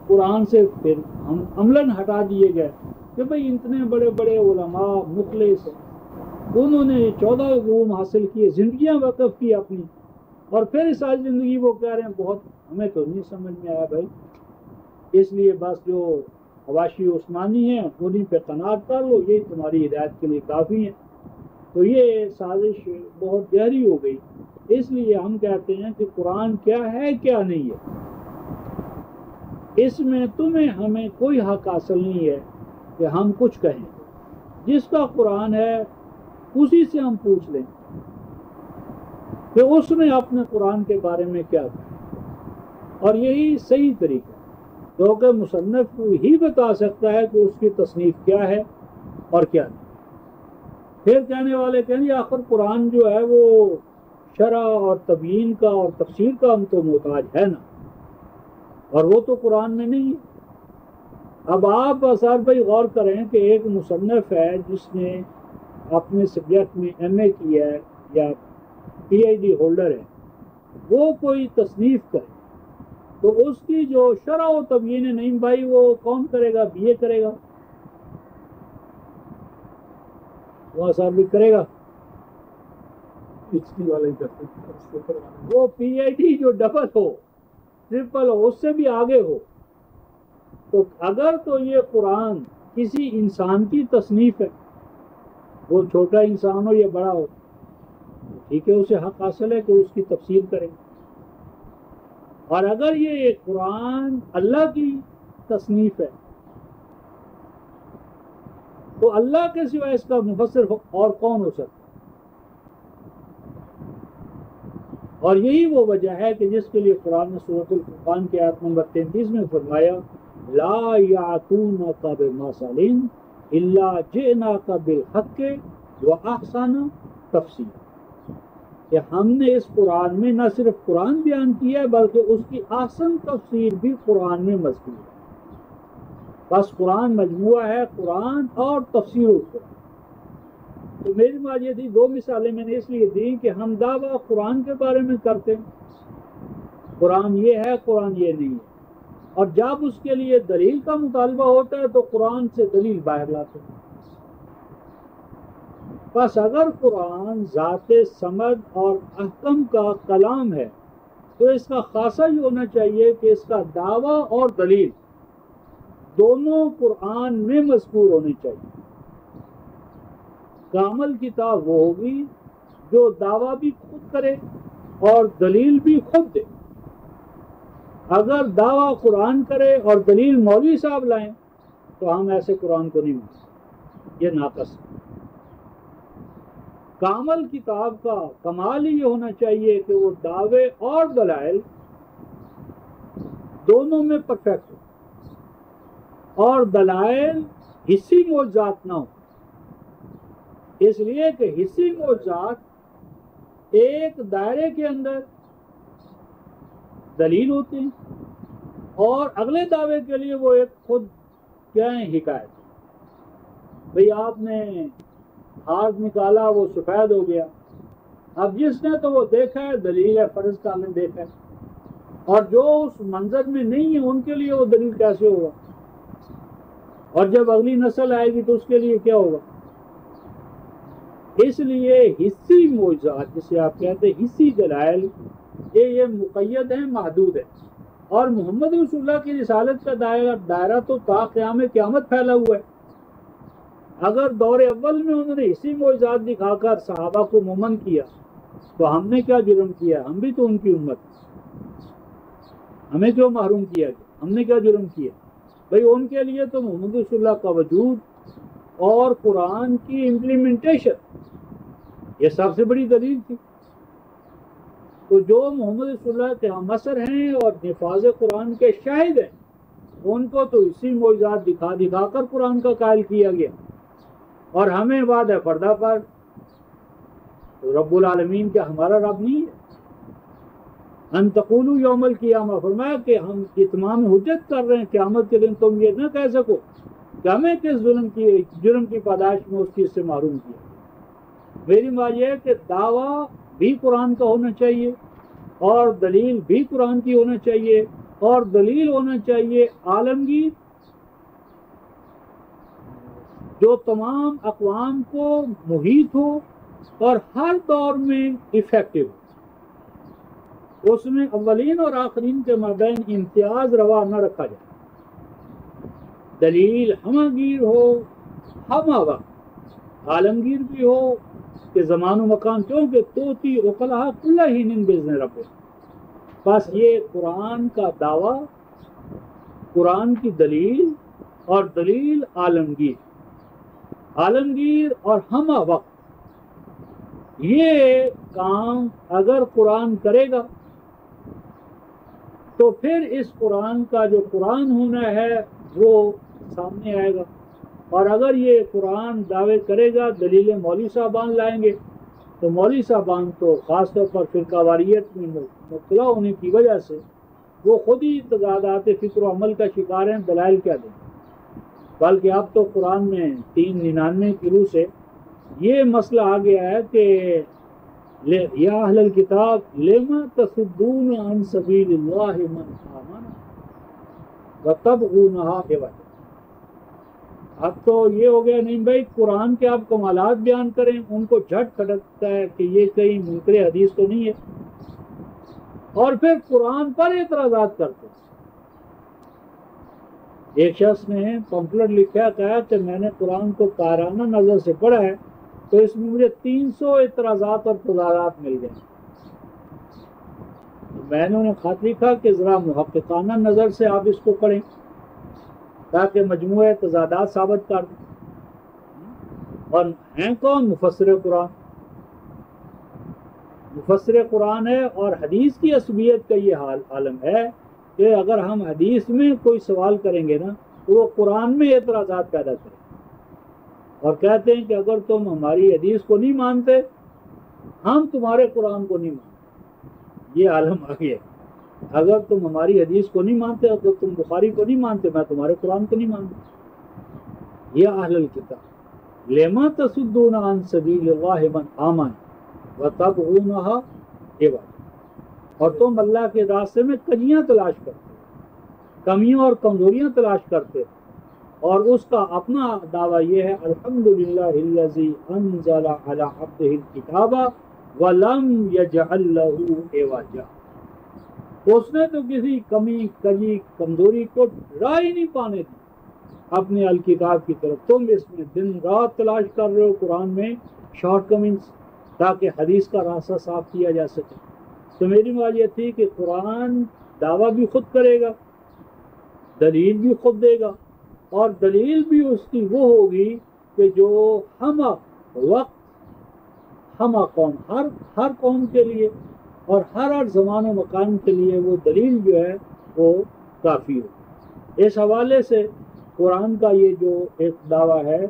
قرآن سے پھر ہم عملاً ہٹا دیے گئے کہ بھئی اتنے بڑے بڑے علماء مخلص انہوں نے 14 علوم حاصل کیے، زندگیاں وقف کی اپنی، اور پھر ساری زندگی وہ کہہ رہے ہیں بہت ہمیں تو نہیں سمجھ میں آیا بھائی، اس لیے بس جو حواشی عثمانی ہیں انہیں پہ قناعت کر لو، یہی تمہاری ہدایت کے لیے کافی ہیں. تو یہ سازش بہت گہری ہو گئی. اس لیے ہم کہتے ہیں کہ قرآن کیا ہے کیا نہیں ہے، اس میں تمہیں ہمیں کوئی حق حاصل نہیں ہے کہ ہم کچھ کہیں. جس کا قرآن ہے اسی سے ہم پوچھ لیں کہ اس نے اپنے قرآن کے بارے میں کیا کہا، اور یہی صحیح طریقہ ہے، کیونکہ مصنف ہی بتا سکتا ہے کہ اس کی تصنیف کیا ہے اور کیا نہیں. پھر کہنے والے کہیں گے آخر قرآن جو ہے وہ شرح اور تبیین کا اور تفسیر کا ہم تو محتاج ہے نا، اور وہ تو قرآن میں نہیں ہے. اب آپ اسار بھائی غور کریں کہ ایک مصنف ہے جس نے اپنے سبجیکٹ میں ایم اے کیا ہے یا پی ایچ ڈی ہولڈر ہے، وہ کوئی تصنیف کرے تو اس کی جو شرح و تبیین ہے نہیں بھائی وہ کون کرے گا؟ بی اے کرے گا، وہ اسار بھی کرے گا، وہ پی ایچ ڈی جو ڈبل ہو ٹرپل ہو اس سے بھی آگے ہو. تو اگر تو یہ قرآن کسی انسان کی تصنیف ہے، وہ چھوٹا انسان ہو یا بڑا ہو، ٹھیک ہے اسے حق حاصل ہے کہ اس کی تفسیر کرے. اور اگر یہ قرآن اللہ کی تصنیف ہے تو اللہ کے سوا اس کا مفسر اور کون ہو سکتا؟ اور یہی وہ وجہ ہے کہ جس کے لیے قرآن نے سورۃ الفرقان کی آیت نمبر 33 میں فرمایا لا یاتونک بمثل الا جئناک بالحق واحسن تفسیرا. کہ ہم نے اس قرآن میں نہ صرف قرآن بیان کیا ہے بلکہ اس کی احسن تفسیر بھی قرآن میں مذکور ہے۔ بس قرآن مجموعہ ہے قرآن اور تفسیر القرآن۔ تو میری بات یہ تھی، دو مثالیں میں نے اس لیے دی کہ ہم دعویٰ قرآن کے بارے میں کرتے ہیں، قرآن یہ ہے قرآن یہ نہیں ہے، اور جب اس کے لیے دلیل کا مطالبہ ہوتا ہے تو قرآن سے دلیل باہر لاتے ہیں۔ بس اگر قرآن ذات صمد اور احکم کا کلام ہے تو اس کا خاصہ یہ ہونا چاہیے کہ اس کا دعویٰ اور دلیل دونوں قرآن میں مذکور ہونی چاہیے۔ کامل کتاب وہ ہوگی جو دعویٰ بھی خود کرے اور دلیل بھی خود دے۔ اگر دعویٰ قرآن کرے اور دلیل مولوی صاحب لائیں تو ہم ایسے قرآن کو نہیں مانتے، یہ ناقص ہے۔ کامل کتاب کا کمال ہی یہ ہونا چاہیے کہ وہ دعوے اور دلائل دونوں میں پرفیکٹ ہو، اور دلائل حصی معجزات نہ ہو، اس لیے کہ حصی معجزات ایک دائرے کے اندر دلیل ہوتے ہیں اور اگلے دعوے کے لیے وہ ایک خود کیا ہے حکایت۔ بھئی آپ نے ہاتھ نکالا وہ سفید ہو گیا، اب جس نے تو وہ دیکھا ہے دلیل ہے، فرض کا نے دیکھا ہے، اور جو اس منظر میں نہیں ہے ان کے لیے وہ دلیل کیسے ہوگا؟ اور جب اگلی نسل آئے گی تو اس کے لیے کیا ہوگا؟ اس لیے حصی معجزات جسے آپ کہتے ہیں حصی دلائل یہ مقید ہیں، محدود ہے، اور محمد رسول اللہ کی رسالت کا دائرہ تو تا قیام قیامت پھیلا ہوا ہے۔ اگر دور اول میں انہوں نے حصی معجزات دکھا کر صحابہ کو مومن کیا تو ہم نے کیا جرم کیا؟ ہم بھی تو ان کی امت، ہمیں کیوں محروم کیا گیا؟ ہم نے کیا جرم کیا؟ بھئی ان کے لیے تو محمد رسول اللہ کا وجود اور قرآن کی امپلیمنٹیشن یہ سب سے بڑی دلیل تھی۔ تو جو محمد رسول اللہ کے ہم اثر ہیں اور نفاذ قرآن کے شاہد ہیں ان کو تو اسی معجزات دکھا دکھا کر قرآن کا قائل کیا گیا، اور ہمیں بات ہے پردہ پر رب العالمین کیا ہمارا رب نہیں ہے؟ ان تقولوا یوم القیامہ، فرمایا کہ ہم اتمام حجت کر رہے ہیں قیامت کے دن، تم یہ نہ کہہ سکو کہ ہمیں کس جرم کی پاداش میں اس چیز سے محروم کیا۔ میری بات یہ ہے کہ دعویٰ بھی قرآن کا ہونا چاہیے اور دلیل بھی قرآن کی ہونا چاہیے، اور دلیل ہونا چاہیے عالمگیر جو تمام اقوام کو محیط ہو اور ہر دور میں ایفیکٹو ہو، اس میں اولین اور آخرین کے مابین امتیاز روا نہ رکھا جائے، دلیل ہمہ ہو، ہمہ وقت عالمگیر بھی ہو کہ زمان و مکان، کیونکہ توتی عقلہا کلہین بإذن ربہ۔ بس یہ قرآن کا دعویٰ، قرآن کی دلیل اور دلیل عالمگیر اور ہمہ وقت، یہ کام اگر قرآن کرے گا تو پھر اس قرآن کا جو قرآن ہونا ہے وہ سامنے آئے گا، اور اگر یہ قرآن دعوے کرے گا دلیل مولوی صاحبان لائیں گے تو مولوی صاحبان تو خاص طور پر فرقہ واریت میں مبتلا ہونے کی وجہ سے وہ خود ہی تضادات فکر و عمل کا شکار ہیں، دلائل کیا دیں؟ بلکہ اب تو قرآن میں 399 کی روح سے یہ مسئلہ آ گیا ہے کہ یا اہل الکتاب لما تصدون عن سبیل اللہ من آمن وتبغونہا عوجا۔ اب تو یہ ہو گیا نہیں بھائی قرآن کے آپ کمالات بیان کریں، ان کو جھٹ کھٹکتا ہے کہ یہ کہیں منکر حدیث تو نہیں ہے، اور پھر قرآن پر اعتراضات کرتے ہیں۔ ایک شخص نے پمفلٹ لکھا، کہا کہ میں نے قرآن کو قائرانہ نظر سے پڑھا ہے تو اس میں مجھے 300 اعتراضات اور تضادات مل گئے۔ میں نے انہیں خط لکھا کہ ذرا محققانہ نظر سے آپ اس کو پڑھیں تاکہ مجموعہ تضادات ثابت کر دیں۔ اور ہیں کون؟ مفسر قرآن، مفسر قرآن ہے، اور حدیث کی عصبیت کا یہ عالم ہے کہ اگر ہم حدیث میں کوئی سوال کریں گے نا تو وہ قرآن میں اعتراضات پیدا کریں، اور کہتے ہیں کہ اگر تم ہماری حدیث کو نہیں مانتے ہم تمہارے قرآن کو نہیں مانتے. یہ عالم آ گیا. اگر تم ہماری حدیث کو نہیں مانتے تو تم بخاری کو نہیں مانتے، میں تمہارے قرآن کو نہیں مانتا. یا اہل الکتاب لما تصدون عن سبیل اللہ من آمن وتبغونها عوجا، اور تم اللہ کے راستے میں کجیاں تلاش کرتے، کمیاں اور کمزوریاں تلاش کرتے، اور اس کا اپنا دعویٰ یہ ہے الحمدللہ الذی انزل علی عبدہ الکتاب ولم یجعل لہ عوجا. اس نے تو کسی کمی کجی کمزوری کو راہ ہی نہیں پانے دی اپنے الکتاب کی طرف. تم اس میں دن رات تلاش کر رہے ہو قرآن میں شارٹ کمنگس تاکہ حدیث کا راستہ صاف کیا جا سکے. تو میری بات یہ تھی کہ قرآن دعویٰ بھی خود کرے گا، دلیل بھی خود دے گا، اور دلیل بھی اس کی وہ ہوگی کہ جو ہم وقت ہم قوم ہر قوم کے لیے اور ہر زمان و مکان کے لیے وہ دلیل جو ہے وہ کافی ہو. اس حوالے سے قرآن کا یہ جو ایک دعویٰ ہے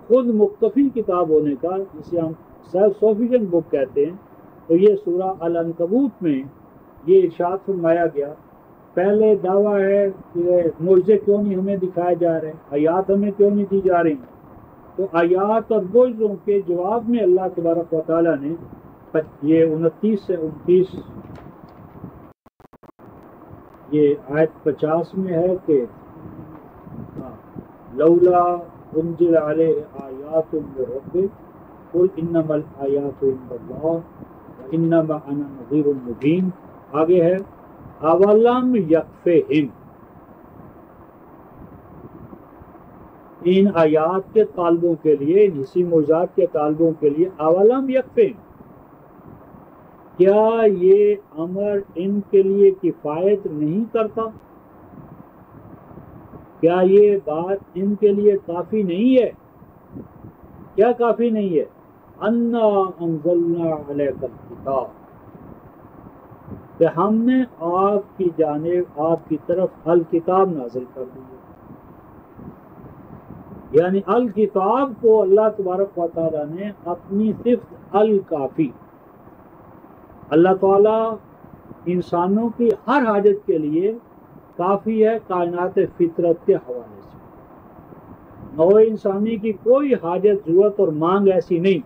خود مکتفی کتاب ہونے کا، جسے ہم سیلف سفیشینٹ بک کہتے ہیں، تو یہ سورہ العنکبوت میں یہ ارشاد فرمایا گیا. پہلے دعویٰ ہے کہ معجزے کیوں نہیں ہمیں دکھائے جا رہے ہیں، آیات ہمیں کیوں نہیں دی جا رہی. تو آیات اور معجزوں کے جواب میں اللہ تبارک و تعالیٰ نے یہ 29 سے 29 یہ آیت 50 میں ہے کہ لولا انزل علیہ آیات من ربہ قل انما الآیات عند اللہ وانما انا نذیر مبین. آگے ہے اولم یکفہم. ان آیات کے طالبوں کے لیے، ان حصی معجزات کے طالبوں کے لیے اولم یکفہم، کیا یہ امر ان کے لیے کفایت نہیں کرتا؟ کیا یہ بات ان کے لیے کافی نہیں ہے؟ کیا کافی نہیں ہے؟ انا انزلنا علیک الکتاب، کہ ہم نے آپ کی جانب آپ کی طرف الکتاب نازل کر دی ہے. یعنی الکتاب کو اللہ تبارک و تعالیٰ نے اپنی صفت الکافی، اللہ تعالیٰ انسانوں کی ہر حاجت کے لیے کافی ہے کائنات فطرت کے حوالے سے. نوع انسانی کی کوئی حاجت، ضرورت اور مانگ ایسی نہیں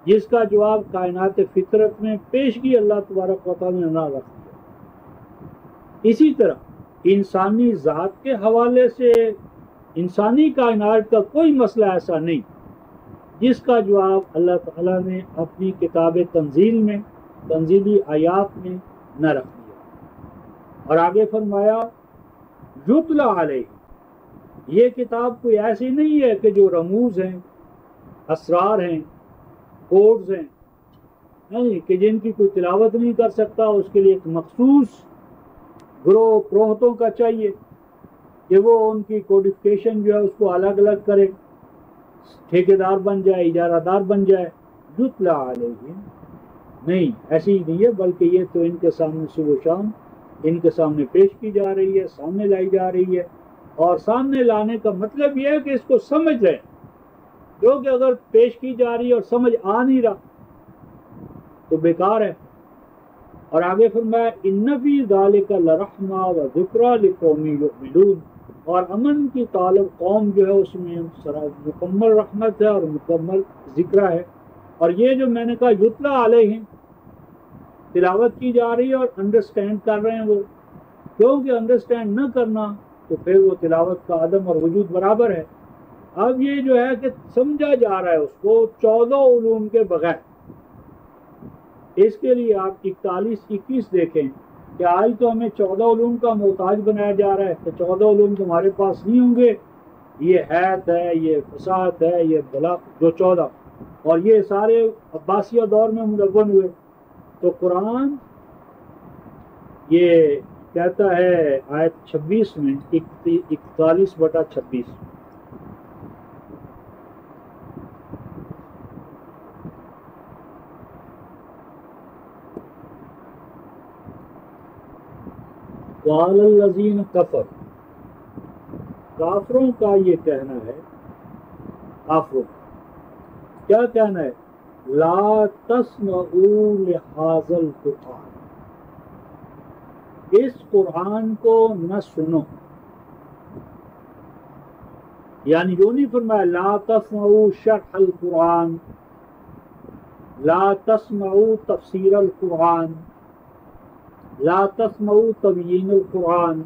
جس کا جواب کائنات فطرت میں پیشگی اللہ تبارک و تعالیٰ نے نہ رکھ دیا. اسی طرح انسانی ذات کے حوالے سے انسانی کائنات کا کوئی مسئلہ ایسا نہیں جس کا جواب اللہ تعالیٰ نے اپنی کتاب تنزیل میں، تنزیلی آیات میں نہ رکھ دیا. اور آگے فرمایا یتلا علیہ، یہ کتاب کوئی ایسی نہیں ہے کہ جو رموز ہیں، اسرار ہیں، کوڈز ہیں، نہیں کہ جن کی کوئی تلاوت نہیں کر سکتا. اس کے لیے ایک مخصوص گروہ پروہتوں کا چاہیے کہ وہ ان کی کوڈیفکیشن جو ہے اس کو الگ الگ کرے، ٹھیکیدار بن جائے، اجارہ دار بن جائے. یتلا علیہ نہیں، ایسی نہیں ہے، بلکہ یہ تو ان کے سامنے صبح و شام ان کے سامنے پیش کی جا رہی ہے، سامنے لائی جا رہی ہے. اور سامنے لانے کا مطلب یہ ہے کہ اس کو سمجھ لیں، جو کہ اگر پیش کی جا رہی ہے اور سمجھ آ نہیں رہا تو بیکار ہے. اور آگے فرمایا ان فی ذالک لرحمۃ وذکریٰ لقوم یؤمنون، اور امن کی طالب قوم جو ہے اس میں مکمل رحمت ہے اور مکمل ذکر ہے. اور یہ جو میں نے کہا یتلا علیہم، تلاوت کی جا رہی ہے اور انڈرسٹینڈ کر رہے ہیں وہ، کیونکہ انڈرسٹینڈ نہ کرنا تو پھر وہ تلاوت کا عدم اور وجود برابر ہے. اب یہ جو ہے کہ سمجھا جا رہا ہے اس کو 14 علوم کے بغیر. اس کے لیے آپ 41-21 دیکھیں کہ آج تو ہمیں 14 علوم کا محتاج بنایا جا رہا ہے کہ 14 علوم تمہارے پاس نہیں ہوں گے. یہ حیات ہے، یہ فساد ہے، یہ بلا جو 14، اور یہ سارے عباسیہ دور میں مدون ہوئے. تو قرآن یہ کہتا ہے آیت 26 میں 41/26 وَعَلَى الَّذِينَ كَفَرُوا، کافروں کا یہ کہنا ہے، کافروں کیا کہنا ہے لا تسمعوا لهذا القرآن، اس قرآن کو نہ سنو. یعنی یوں نہیں فرمایا لا تسمعوا شرح القرآن، لا تسمعوا تفسیر القرآن، لا تسمعوا تبیین القرآن.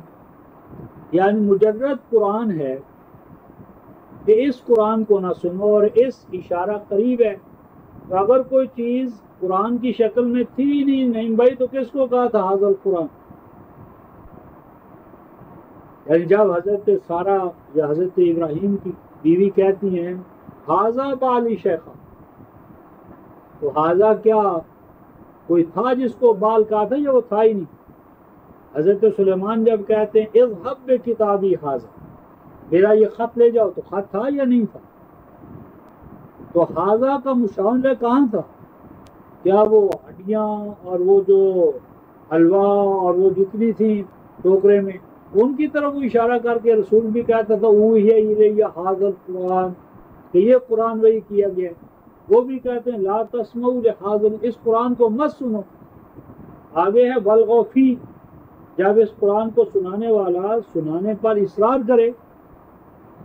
یعنی مجرد قرآن ہے کہ اس قرآن کو نہ سنو. اور اس اشارہ قریب ہے. تو اگر کوئی چیز قرآن کی شکل میں تھی نہیں بھائی تو کس کو کہا تھا حاضر قرآن؟ یعنی جب حضرت سارہ یا حضرت ابراہیم کی بیوی کہتی ہیں حاضہ بالی شیخہ، تو حاضہ کیا کوئی تھا جس کو بال کہا تھا یا وہ تھا ہی نہیں؟ حضرت سلیمان جب کہتے ہیں اذهب بکتابی حاضہ، میرا یہ خط لے جاؤ، تو خط تھا یا نہیں تھا؟ تو حاضہ کا مشاہدہ کہاں تھا؟ کیا وہ ہڈیاں اور وہ جو حلوہ اور وہ جتنی تھی ٹوکرے میں ان کی طرف وہ اشارہ کر کے رسول بھی کہتا تھا اوحی حاضر قرآن، کہ یہ قرآن وہی کیا گیا. وہ بھی کہتے ہیں لا تسمعوا لحاضر، اس قرآن کو مت سنو. آگے ہے والغوا فیہ، جب اس قرآن کو سنانے والا سنانے پر اصرار کرے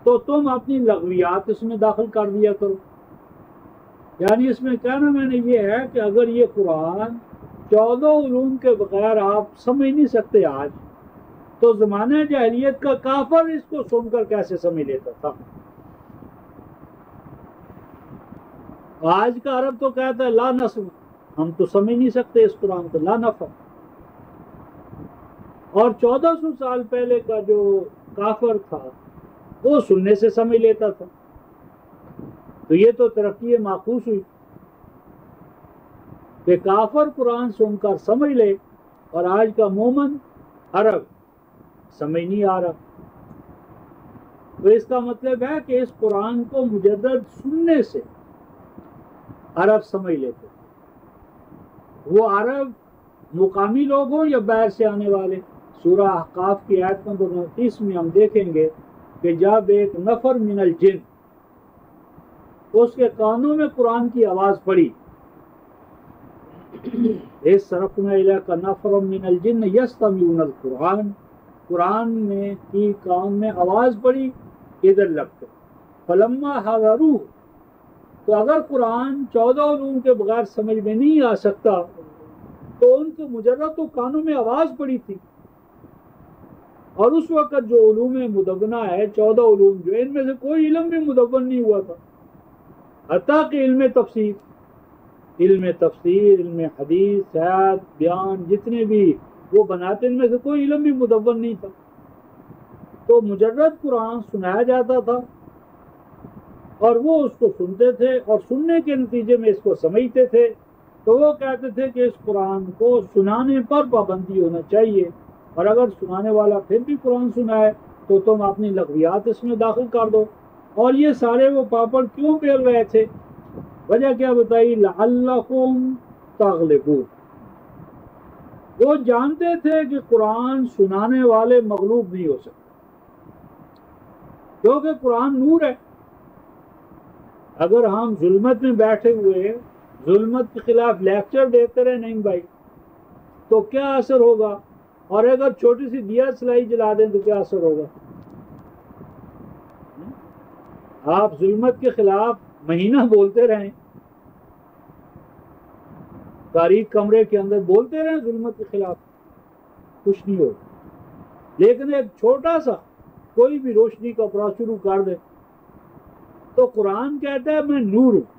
تو تم اپنی لغویات اس میں داخل کر دیا کرو. یعنی اس میں کہنا میں نے یہ ہے کہ اگر یہ قرآن 14 علوم کے بغیر آپ سمجھ نہیں سکتے آج، تو زمانہ جاہلیت کا کافر اس کو سن کر کیسے سمجھ لیتا تھا؟ آج کا عرب تو کہتا ہے لا نسمع، ہم تو سمجھ نہیں سکتے اس قرآن کو، لا نفهم. اور 1400 سال پہلے کا جو کافر تھا وہ سننے سے سمجھ لیتا تھا. تو یہ تو ترقی معکوس ہوئی کہ کافر قرآن سن کر سمجھ لے اور آج کا مومن عرب سمجھ نہیں آ رہا. تو اس کا مطلب ہے کہ اس قرآن کو مجرد سننے سے عرب سمجھ لیتے. وہ عرب مقامی لوگ ہوں یا باہر سے آنے والے. سورہ احقاف کی آیت نمبر 29 میں ہم دیکھیں گے کہ جب ایک نفر من الجن، اس کے کانوں میں قرآن کی آواز پڑی، اس صرفنا الیک نفر من الجن یستمعون القرآن، قرآن میں کی کان میں آواز پڑی ادھر لگ کر. فلما حضروہ، تو اگر قرآن 14 علوم کے بغیر سمجھ میں نہیں آ سکتا تو ان کو مجرد تو کانوں میں آواز پڑی تھی. اور اس وقت جو علوم مدونہ ہے 14 علوم، جو ان میں سے کوئی علم بھی مدون نہیں ہوا تھا، حتیٰ کہ علم تفسیر، علم حدیث، سیاحت، بیان، جتنے بھی وہ بناتے ان میں سے کوئی علم بھی مدون نہیں تھا. تو مجرد قرآن سنایا جاتا تھا اور وہ اس کو سنتے تھے اور سننے کے نتیجے میں اس کو سمجھتے تھے. تو وہ کہتے تھے کہ اس قرآن کو سنانے پر پابندی ہونا چاہیے، اور اگر سنانے والا پھر بھی قرآن سنائے تو تم اپنی لغویات اس میں داخل کر دو. اور یہ سارے وہ پاپڑ کیوں بیل رہے تھے؟ وجہ کیا بتائی؟ لعلکم تغلبون. وہ جانتے تھے کہ قرآن سنانے والے مغلوب نہیں ہو سکتے، کیونکہ قرآن نور ہے. اگر ہم ظلمت میں بیٹھے ہوئے ظلمت کے خلاف لیکچر دیتے رہے نہیں بھائی تو کیا اثر ہوگا؟ اور اگر چھوٹی سی دیا سلائی جلا دیں تو کیا اثر ہوگا؟ آپ ظلمت کے خلاف مہینہ بولتے رہیں، تاریک کمرے کے اندر بولتے رہیں ظلمت کے خلاف، کچھ نہیں ہوگا. لیکن ایک چھوٹا سا کوئی بھی روشنی کا پراس شروع کر دے تو قرآن کہتا ہے میں نور ہوں.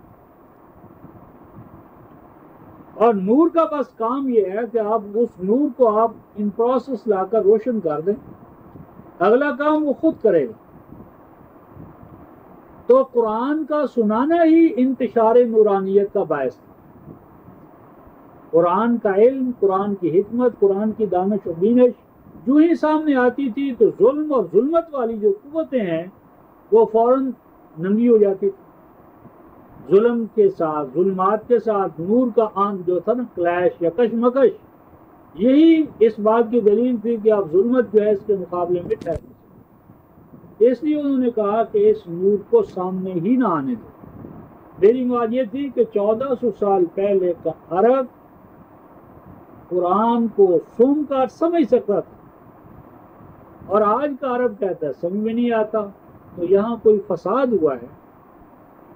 اور نور کا بس کام یہ ہے کہ آپ اس نور کو آپ ان پروسیس لا کر روشن کر دیں، اگلا کام وہ خود کرے گا. تو قرآن کا سنانا ہی انتشار نورانیت کا باعث ہے. قرآن کا علم، قرآن کی حکمت، قرآن کی دانش و بینش جو ہی سامنے آتی تھی تو ظلم اور ظلمت والی جو قوتیں ہیں وہ فوراً ننگی ہو جاتی تھی. ظلم کے ساتھ، ظلمات کے ساتھ نور کا آن جو تھا نا، کلیش یا کشمکش، یہی اس بات کی دلیل تھی کہ اب ظلمت جو ہے اس کے مقابلے میں ٹھہر. اس لیے انہوں نے کہا کہ اس نور کو سامنے ہی نہ آنے دو. اور ظلمت کا بس کام یہ ہے کہ آپ اس نور کو آپ ان پروسیس لا کر روشن کر دیں، اگلا کام وہ خود کرے گا. تو میری بات یہ تھی کہ 1400 سال پہلے کا عرب قرآن کو سن کر سمجھ سکتا تھا، اور آج کا عرب کہتا ہے سمجھ میں نہیں آتا. تو یہاں کوئی فساد ہوا ہے،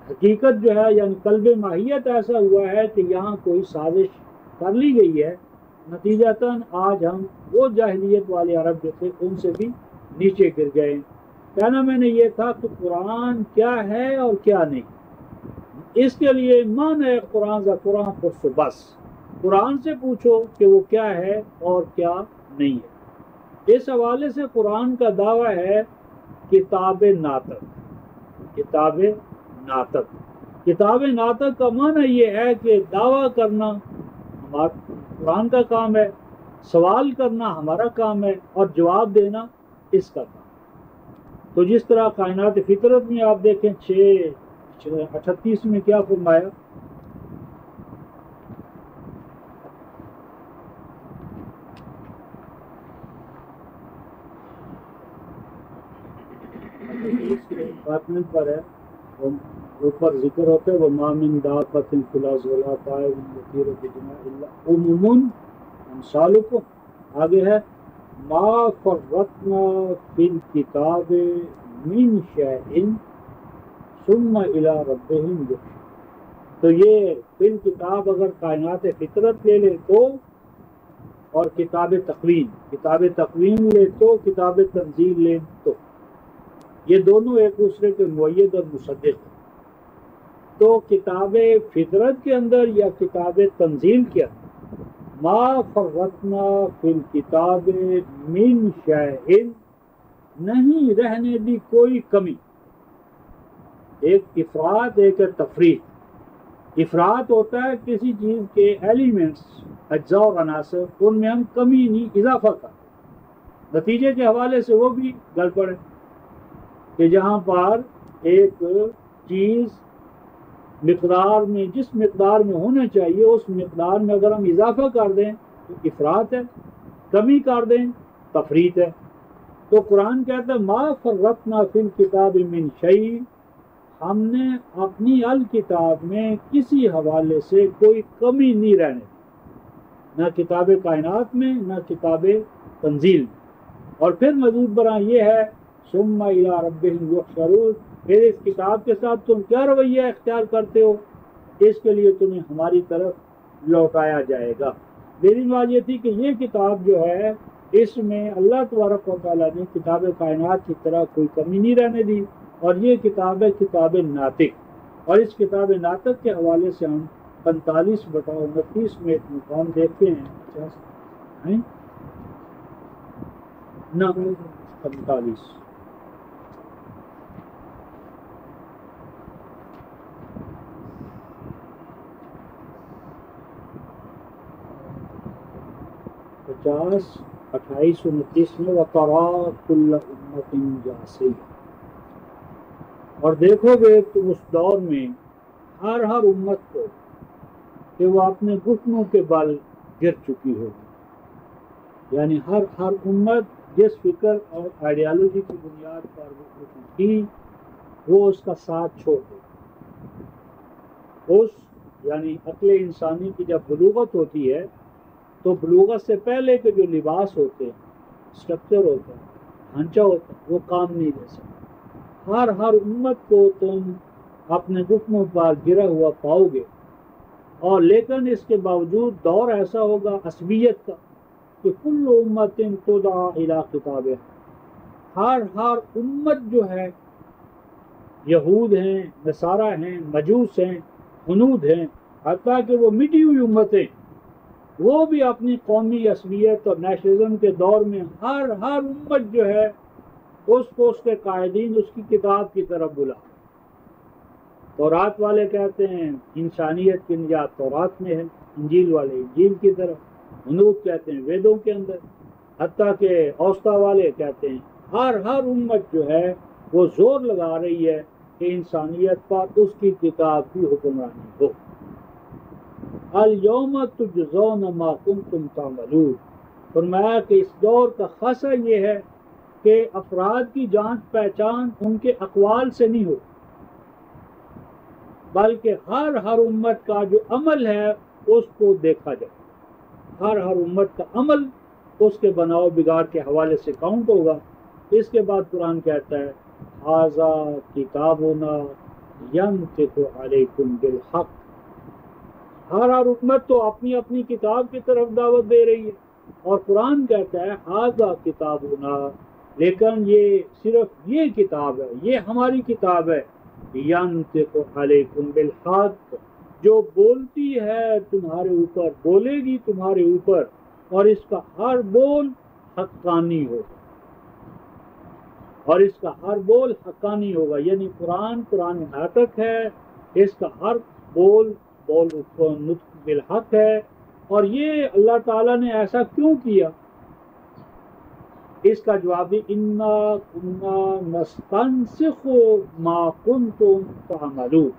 حقیقت جو ہے یعنی قلب ماہیت ایسا ہوا ہے کہ یہاں کوئی سازش کر لی گئی ہے. نتیجتاً آج ہم وہ جاہلیت والے عرب جو تھے ان سے بھی نیچے گر گئے. کہنا میں نے یہ تھا کہ قرآن کیا ہے اور کیا نہیں. اس کے لیے مان ہے قرآن کا قرآن پرس بس، قرآن سے پوچھو کہ وہ کیا ہے اور کیا نہیں ہے. اس حوالے سے قرآن کا دعویٰ ہے کتاب ناطق. کتاب ناطق، کتاب ناطق کا معنی یہ ہے کہ دعویٰ کرنا ہمارا قرآن کا کام ہے، سوال کرنا ہمارا کام ہے، اور جواب دینا اس کا کام. تو جس طرح کائنات فطرت میں آپ دیکھیں 6:38 میں کیا فرمایا، پر ہے اوپر ذکر ہوتا ہے وہ مامن دابۃ فی الارض ولا طائر یطیر بجناحیہ الا امم امثالکم. آگے ہے ما فرطنا فی الکتاب من شیء ثم الی ربہم یحشرون. تو یہ فی الکتاب اگر کائنات فطرت لے لے تو، اور کتاب تقویم لے تو، کتاب تنزیل لے تو، یہ دونوں ایک دوسرے کے مؤید اور مصدق ہیں. تو کتاب فطرت کے اندر یا کتاب تنزیل کے اندر ما فرطنا فی الکتاب من شیء، نہیں رہنے دی کوئی کمی. ایک افراد ایک تفریط. افراد ہوتا ہے کسی چیز کے ایلیمنٹس، اجزاء اور عناصر، ان میں ہم کمی نہیں اضافہ کرتے. نتیجے کے حوالے سے وہ بھی گڑبڑ ہے کہ جہاں پر ایک چیز مقدار میں جس مقدار میں ہونا چاہیے اس مقدار میں اگر ہم اضافہ کر دیں تو افراط ہے، کمی کر دیں تفریط ہے. تو قرآن کہتا ہے ما فرطنا فی الکتاب من شیء، ہم نے اپنی الکتاب میں کسی حوالے سے کوئی کمی نہیں رہنے دی، نہ کتاب کائنات میں نہ کتاب تنزیل میں. اور پھر مزید برآں یہ ہے ثم الی ربہم یحشرون، پھر اس کتاب کے ساتھ تم کیا رویہ اختیار کرتے ہو، اس کے لیے تمہیں ہماری طرف لوٹایا جائے گا. میری بات یہ تھی کہ یہ کتاب جو ہے اس میں اللہ تبارک و تعالیٰ نے کتاب کائنات کی طرح کوئی کمی نہیں رہنے دی، اور یہ کتاب ہے کتاب ناطق. اور اس کتاب ناطق کے حوالے سے ہم 45/29 میں ایک مقام دیکھتے ہیں نہ 45 28 29 میں وَتَرَىٰ كُلَّ أُمَّةٍ جَاثِيَةً، اور دیکھو گے تم اس دور میں ہر امت کو کہ وہ اپنے گھٹنوں کے بل گر چکی ہوگی. یعنی ہر امت جس فکر اور آئیڈیالوجی کی بنیاد پر وہ اٹھی تھی وہ اس کا ساتھ چھوڑ دے. اس یعنی عقل انسانی کی جب بلوغت ہوتی ہے تو بلوغت سے پہلے کے جو لباس ہوتے ہیں، اسٹرکچر ہوتا ہے، ڈھانچہ ہوتا ہے، وہ کام نہیں دے سکتا. ہر امت کو تم اپنے گھٹنوں پر گرا ہوا پاؤ گے. اور لیکن اس کے باوجود دور ایسا ہوگا عصبیت کا کہ کل امت تدعی الی کتابہا، ہر امت جو ہے، یہود ہیں، نصارہ ہیں، مجوس ہیں، ہنود ہیں، حتیٰ کہ وہ مٹی ہوئی امتیں، وہ بھی اپنی قومی عصبیت اور نیشنلزم کے دور میں ہر امت جو ہے اس کو اس کے قائدین اس کی کتاب کی طرف بلا. تورات والے کہتے ہیں انسانیت کی نجات تورات میں ہے، انجیل والے انجیل کی طرف، ہنود کہتے ہیں ویدوں کے اندر، حتیٰ کہ اوسطا والے کہتے ہیں ہر امت جو ہے وہ زور لگا رہی ہے کہ انسانیت پر اس کی کتاب کی حکمرانی ہو. الیوم تجزون ما کنتم تعملون. فرمایا کہ اس دور کا خاصہ یہ ہے کہ افراد کی جانچ پہچان ان کے اقوال سے نہیں ہو، بلکہ ہر امت کا جو عمل ہے اس کو دیکھا جائے، ہر امت کا عمل اس کے بناؤ بگاڑ کے حوالے سے کاؤنٹ ہوگا۔ اس کے بعد قرآن کہتا ہے ھذا کتابنا ینطق علیکم بالحق، ہر امت تو اپنی اپنی کتاب کی طرف دعوت دے رہی ہے، اور قرآن کہتا ہے ھذا کتابنا، لیکن یہ صرف یہ کتاب ہے، یہ ہماری کتاب ہے، ینطق علیکم بالحق، جو بولتی ہے تمہارے اوپر، بولے گی تمہارے اوپر، اور اس کا ہر بول حقانی ہوگا، اور اس کا ہر بول حقانی ہوگا، یعنی قرآن ناطق ہے، اس کا ہر بول نطق بالحق ہے۔ اور یہ اللہ تعالیٰ نے ایسا کیوں کیا؟ اس کا جواب بھی انا کنا نستنسخ ما کنتم تعملون،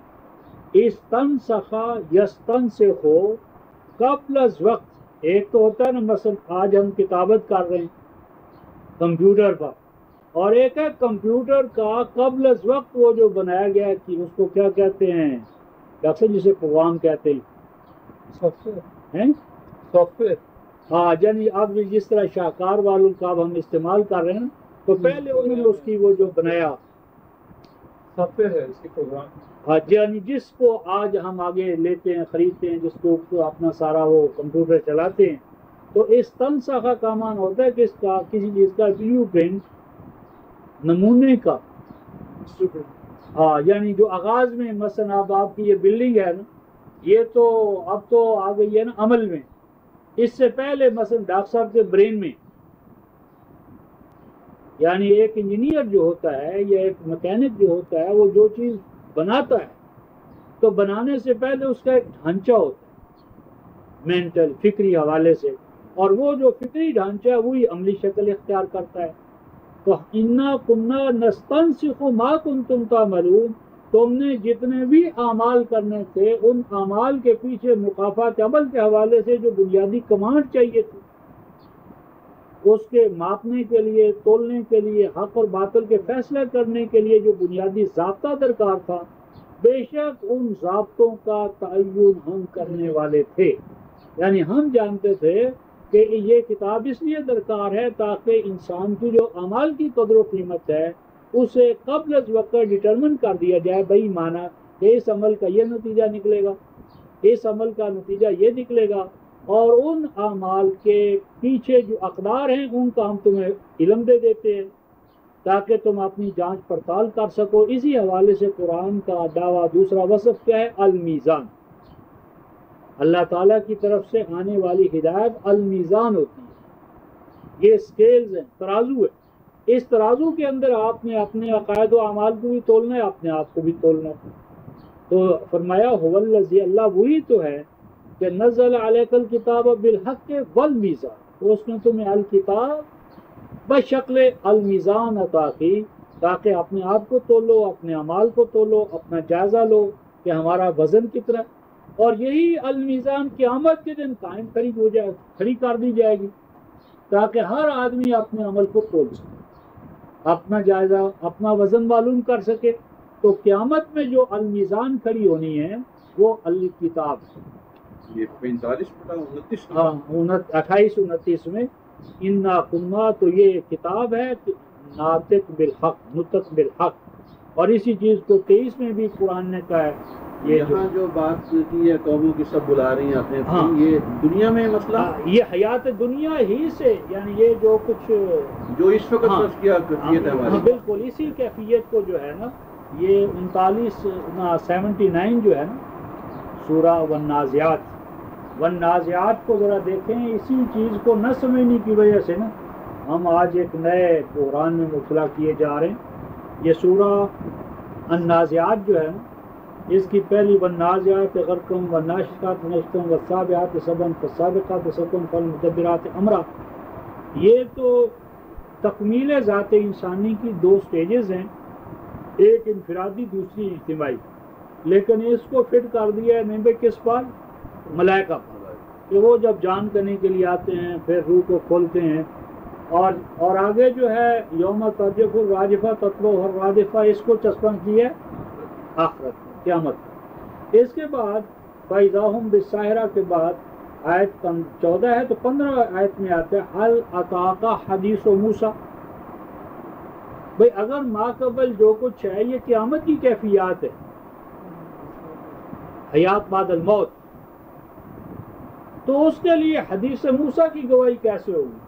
استنسخ یستنسخ قبل از وقت، ایک تو ہوتا ہے نا مثلا آج ہم کتابت کر رہے ہیں کمپیوٹر پر، اور ایک ہے کمپیوٹر کا قبل از وقت وہ جو بنایا گیا ہے کہ اس کو کیا کہتے ہیں ڈاکٹر، جسے پروگرام کہتے ہیں سافٹ ویئر، ہاں، یعنی اب جس طرح شاہکار والوں کا اب ہم استعمال کر رہے ہیں تو پہلے انہوں نے اس کی وہ جو بنایا سافٹ ویئر ہے، اس کی پروگرام، ہاں، یعنی جس کو آج ہم آگے لیتے ہیں خریدتے ہیں، جس کو اپنا سارا وہ کمپیوٹر چلاتے ہیں، تو اس تنسخہ کا مان ہوتا ہے کہ اس کا کسی چیز کا بلیو پرنٹ، نمونے کا، ہاں، یعنی جو آغاز میں مثلا اب آپ کی یہ بلڈنگ ہے نا، یہ تو اب تو آ گئی ہے نا عمل میں، اس سے پہلے مثلا ڈاکٹر صاحب کے برین میں، یعنی ایک انجینئر جو ہوتا ہے یا ایک مکینک جو ہوتا ہے، وہ جو چیز بناتا ہے تو بنانے سے پہلے اس کا ایک ڈھانچہ ہوتا ہے مینٹل، فکری حوالے سے، اور وہ جو فکری ڈھانچہ ہے وہی عملی شکل اختیار کرتا ہے۔ تو انا کنا نستنسخ ما کنتم تعملون، تم نے جتنے بھی اعمال کرنے تھے ان اعمال کے پیچھے مقافات عمل کے حوالے سے جو بنیادی کمانڈ چاہیے تھی، اس کے ماپنے کے لیے، تولنے کے لیے، حق اور باطل کے فیصلے کرنے کے لیے جو بنیادی ضابطہ درکار تھا، بے شک ان ضابطوں کا تعین ہم کرنے والے تھے، یعنی ہم جانتے تھے کہ یہ کتاب اس لیے درکار ہے تاکہ انسان کی جو اعمال کی قدر و قیمت ہے اسے قبل از وقت ڈٹرمن کر دیا جائے، بھائی مانا کہ اس عمل کا یہ نتیجہ نکلے گا، اس عمل کا نتیجہ یہ نکلے گا، اور ان اعمال کے پیچھے جو اقدار ہیں ان کا ہم تمہیں علم دے دیتے ہیں تاکہ تم اپنی جانچ پڑتال کر سکو۔ اسی حوالے سے قرآن کا دعویٰ دوسرا وصف کیا ہے؟ المیزان، اللہ تعالیٰ کی طرف سے آنے والی ہدایت المیزان ہوتی ہے، یہ اسکیلز ہیں، ترازو ہے، اس ترازو کے اندر آپ نے اپنے عقائد و اعمال کو بھی تولنا ہے، اپنے آپ کو بھی تولنا ہے۔ تو فرمایا هو الذی، اللہ وہی تو ہے کہ نزل علیک الکتاب بالحق والمیزان، تو اس نے تمہیں الکتاب بشکل المیزان عطا کی تاکہ اپنے آپ کو تولو، اپنے اعمال کو تولو، اپنا جائزہ لو کہ ہمارا وزن کتنا ہے، اور یہی المیزان قیامت کے دن قائم کھڑی کر دی جائے گی تاکہ ہر آدمی اپنے عمل کو تول سکے، اپنا جائزہ، اپنا وزن معلوم کر سکے۔ تو قیامت میں جو المیزان کھڑی ہونی ہے وہ الکتاب ہے۔ یہ 45 ہاں 28 29 میں انا کنا، تو یہ کتاب ہے ناطق بالحق، نطق بالحق، اور اسی چیز کو 23 میں بھی قرآن نے کہا ہے۔ یہاں جو بات کی ہے قوموں کی سب بلا رہی ہیں اپنے، ہاں، یہ دنیا میں مسئلہ، یہ حیات دنیا ہی سے، یعنی یہ جو کچھ جو اس وقت تذکیہ کیفیت ہے ہماری، بالکل اسی کیفیت کو جو ہے نا، یہ 79 جو ہے نا سورہ والنازعات کو ذرا دیکھیں، اسی چیز کو نہ سمجھنے کی وجہ سے نا ہم آج ایک نئے بحران میں مبتلا کیے جا رہے ہیں۔ یہ سورہ النازعات جو ہے نا، اس کی پہلی والنازعات غرقا والناشطات نشطا والسابعات سبعا فالسابقات سبقا فالمدبرات امرا، یہ تو تکمیل ذات انسانی کی دو سٹیجز ہیں، ایک انفرادی دوسری اجتماعی، لیکن اس کو فٹ کر دیا ہے نمبر کس پر؟ ملائکہ پر، کہ وہ جب جان کرنے کے لیے آتے ہیں پھر روح کو کھولتے ہیں، اور آگے جو ہے یوم ترجف الراجفہ تتبعها الرادفہ، اس کو چسپاں کی ہے آخرت، قیامت۔ اس کے بعد فَإِذَا هُمْ بِالسَّاهِرَةِ کے بعد آیت 14 ہے، تو 15 آیت میں آتا ہے هَلْ أَتَاكَ حَدِيثُ مُوسَىٰ. بھئی اگر ماقبل جو کچھ ہے یہ قیامت کی کیفیات ہے، حیات بعد الموت، تو اس کے لیے حدیث موسیٰ کی گواہی کیسے ہوگی؟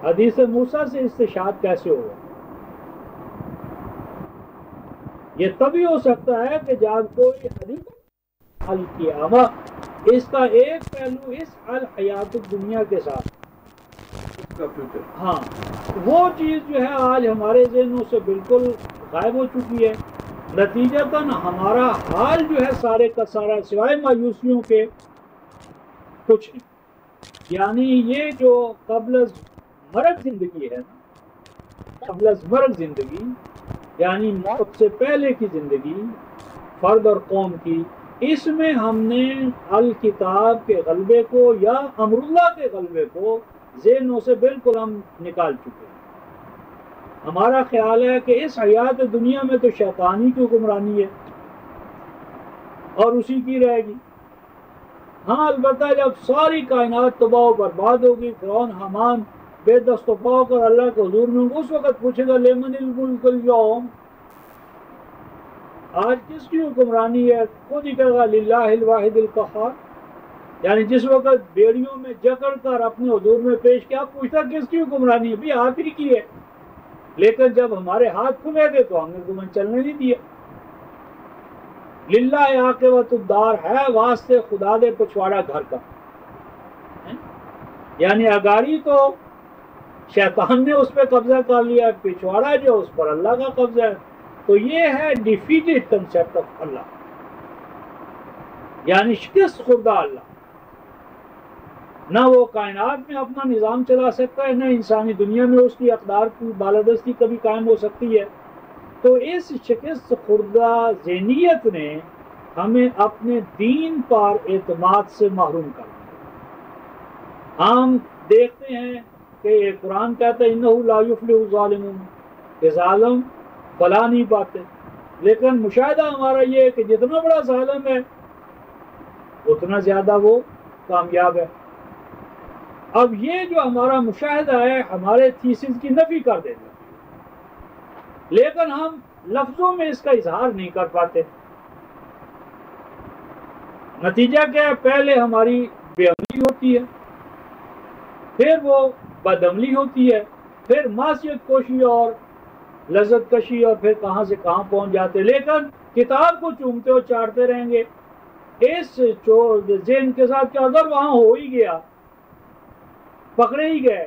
حدیث موسیٰ سے استشہاد کیسے ہوگا؟ یہ تبھی ہو سکتا ہے کہ جب کوئی حدیث القیامہ، اس کا ایک پہلو اس الحیات الدنیا کے ساتھ، ہاں وہ چیز جو ہے آج ہمارے ذہنوں سے بالکل غائب ہو چکی ہے. نتیجتاً ہمارا حال جو ہے سارے کا سارا سوائے مایوسیوں کے کچھ نہیں. یعنی یہ جو قبل از مرگ زندگی ہے نا، قبل از مرگ زندگی یعنی موت سے پہلے کی زندگی فرد اور قوم کی، اس میں ہم نے الکتاب کے غلبے کو یا امر اللہ کے غلبے کو ذہنوں سے بالکل ہم نکال چکے ہیں. ہمارا خیال ہے کہ اس حیات دنیا میں تو شیطانی کی حکمرانی ہے اور اسی کی رہے گی. ہاں البتہ جب ساری کائنات تباہ و برباد ہوگی، فرعون حامان بے دست و پاؤ کر اللہ کے حضور میں اس وقت پوچھے گا لمن الملک اليوم، آج کس کی حکمرانی ہے؟ خود ہی کہے گا للہ الواحد القہار. یعنی جس وقت بیڑیوں میں جکڑ کر اپنے حضور میں پیش کیا، پوچھتا کس کی حکمرانی ہے؟ بھی آپ ہی کی ہے. لیکن جب ہمارے ہاتھ کھلے گئے تو ہم نے گمن چلنے نہیں دیا. للہ عاقبۃ الدار ہے واسطے خدا دے پچھواڑا گھر کا. یعنی اگاڑی تو شیطان نے اس پہ قبضہ کر لیا، پچھواڑا جو اس پر اللہ کا قبضہ ہے. تو یہ ہے ڈیفیٹڈ کنسیپٹ آف اللہ، یعنی شکست خوردہ اللہ. نہ وہ کائنات میں اپنا نظام چلا سکتا ہے، نہ انسانی دنیا میں اس کی اقدار کی بالادستی کبھی قائم ہو سکتی ہے. تو اس شکست خوردہ ذہنیت نے ہمیں اپنے دین پر اعتماد سے محروم کر دیا. ہم دیکھتے ہیں کہ یہ قرآن کہتا ہے انہ لا یفلح الظالمون، کہ ظالم فلاں نہیں پاتے. لیکن مشاہدہ ہمارا یہ ہے کہ جتنا بڑا ظالم ہے اتنا زیادہ وہ کامیاب ہے. اب یہ جو ہمارا مشاہدہ ہے ہمارے تھیسس کی نفی کر دیتا ہے، لیکن ہم لفظوں میں اس کا اظہار نہیں کر پاتے. نتیجہ کیا ہے؟ پہلے ہماری بے عملی ہوتی ہے، پھر وہ بد عملی ہوتی ہے، پھر معصیت کوشی اور لذت کشی، اور پھر کہاں سے کہاں پہنچ جاتے. لیکن کتاب کو چومتے ہو چاٹتے رہیں گے اس ذہن کے ساتھ کہ اگر وہاں ہو ہی گیا، پکڑے ہی گئے،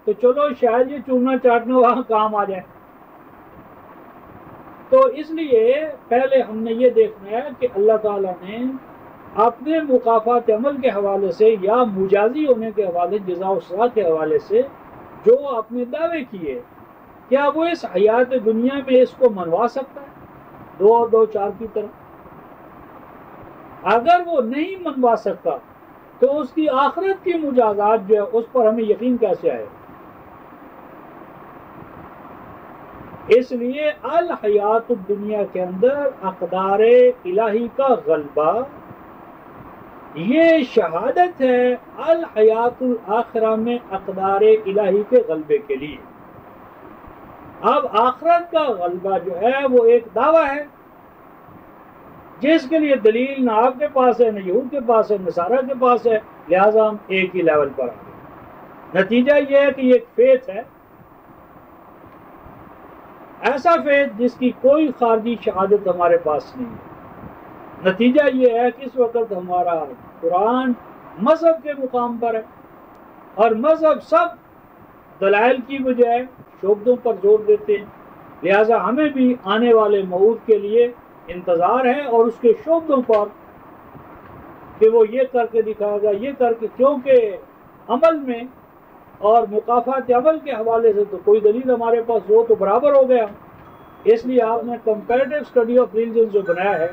تو چلو شاید یہ چومنا چاٹنا وہاں کام آ جائے. تو اس لیے پہلے ہم نے یہ دیکھنا ہے کہ اللہ تعالیٰ نے اپنے مکافات عمل کے حوالے سے یا مجازی ہونے کے حوالے، جزا و سزا کے حوالے سے جو اپنے دعوے کیے، کیا وہ اس حیات دنیا میں اس کو منوا سکتا ہے 2 اور 2 4 کی طرح؟ اگر وہ نہیں منوا سکتا تو اس کی آخرت کی مجازات جو ہے اس پر ہمیں یقین کیسے آئے؟ اس لیے الحیات الدنیا کے اندر اقدار الہی کا غلبہ یہ شہادت ہے الحیات الآخرہ میں اقدار الہی کے غلبے کے لیے. اب آخرت کا غلبہ جو ہے وہ ایک دعویٰ ہے جس کے لیے دلیل نہ آپ کے پاس ہے، نہ یہود کے پاس ہے، نہ نصارہ کے پاس ہے، لہٰذا ہم ایک ہی لیول پر آ گئے. نتیجہ یہ ہے کہ یہ ایک فیتھ ہے، ایسا فیتھ جس کی کوئی خارجی شہادت ہمارے پاس نہیں ہے. نتیجہ یہ ہے کہ اس وقت ہمارا قرآن مذہب کے مقام پر ہے، اور مذہب سب دلائل کی بجائے شعبدوں پر زور دیتے ہیں. لہٰذا ہمیں بھی آنے والے موعود کے لیے انتظار ہے اور اس کے شعبدوں پر کہ وہ یہ کر کے دکھائے گا، یہ کر کے، کیونکہ عمل میں اور مکافات عمل کے حوالے سے تو کوئی دلیل ہمارے پاس ہو تو برابر ہو گیا. اس لیے آپ نے کمپیریٹیو اسٹڈی آف ریلیجن جو بنایا ہے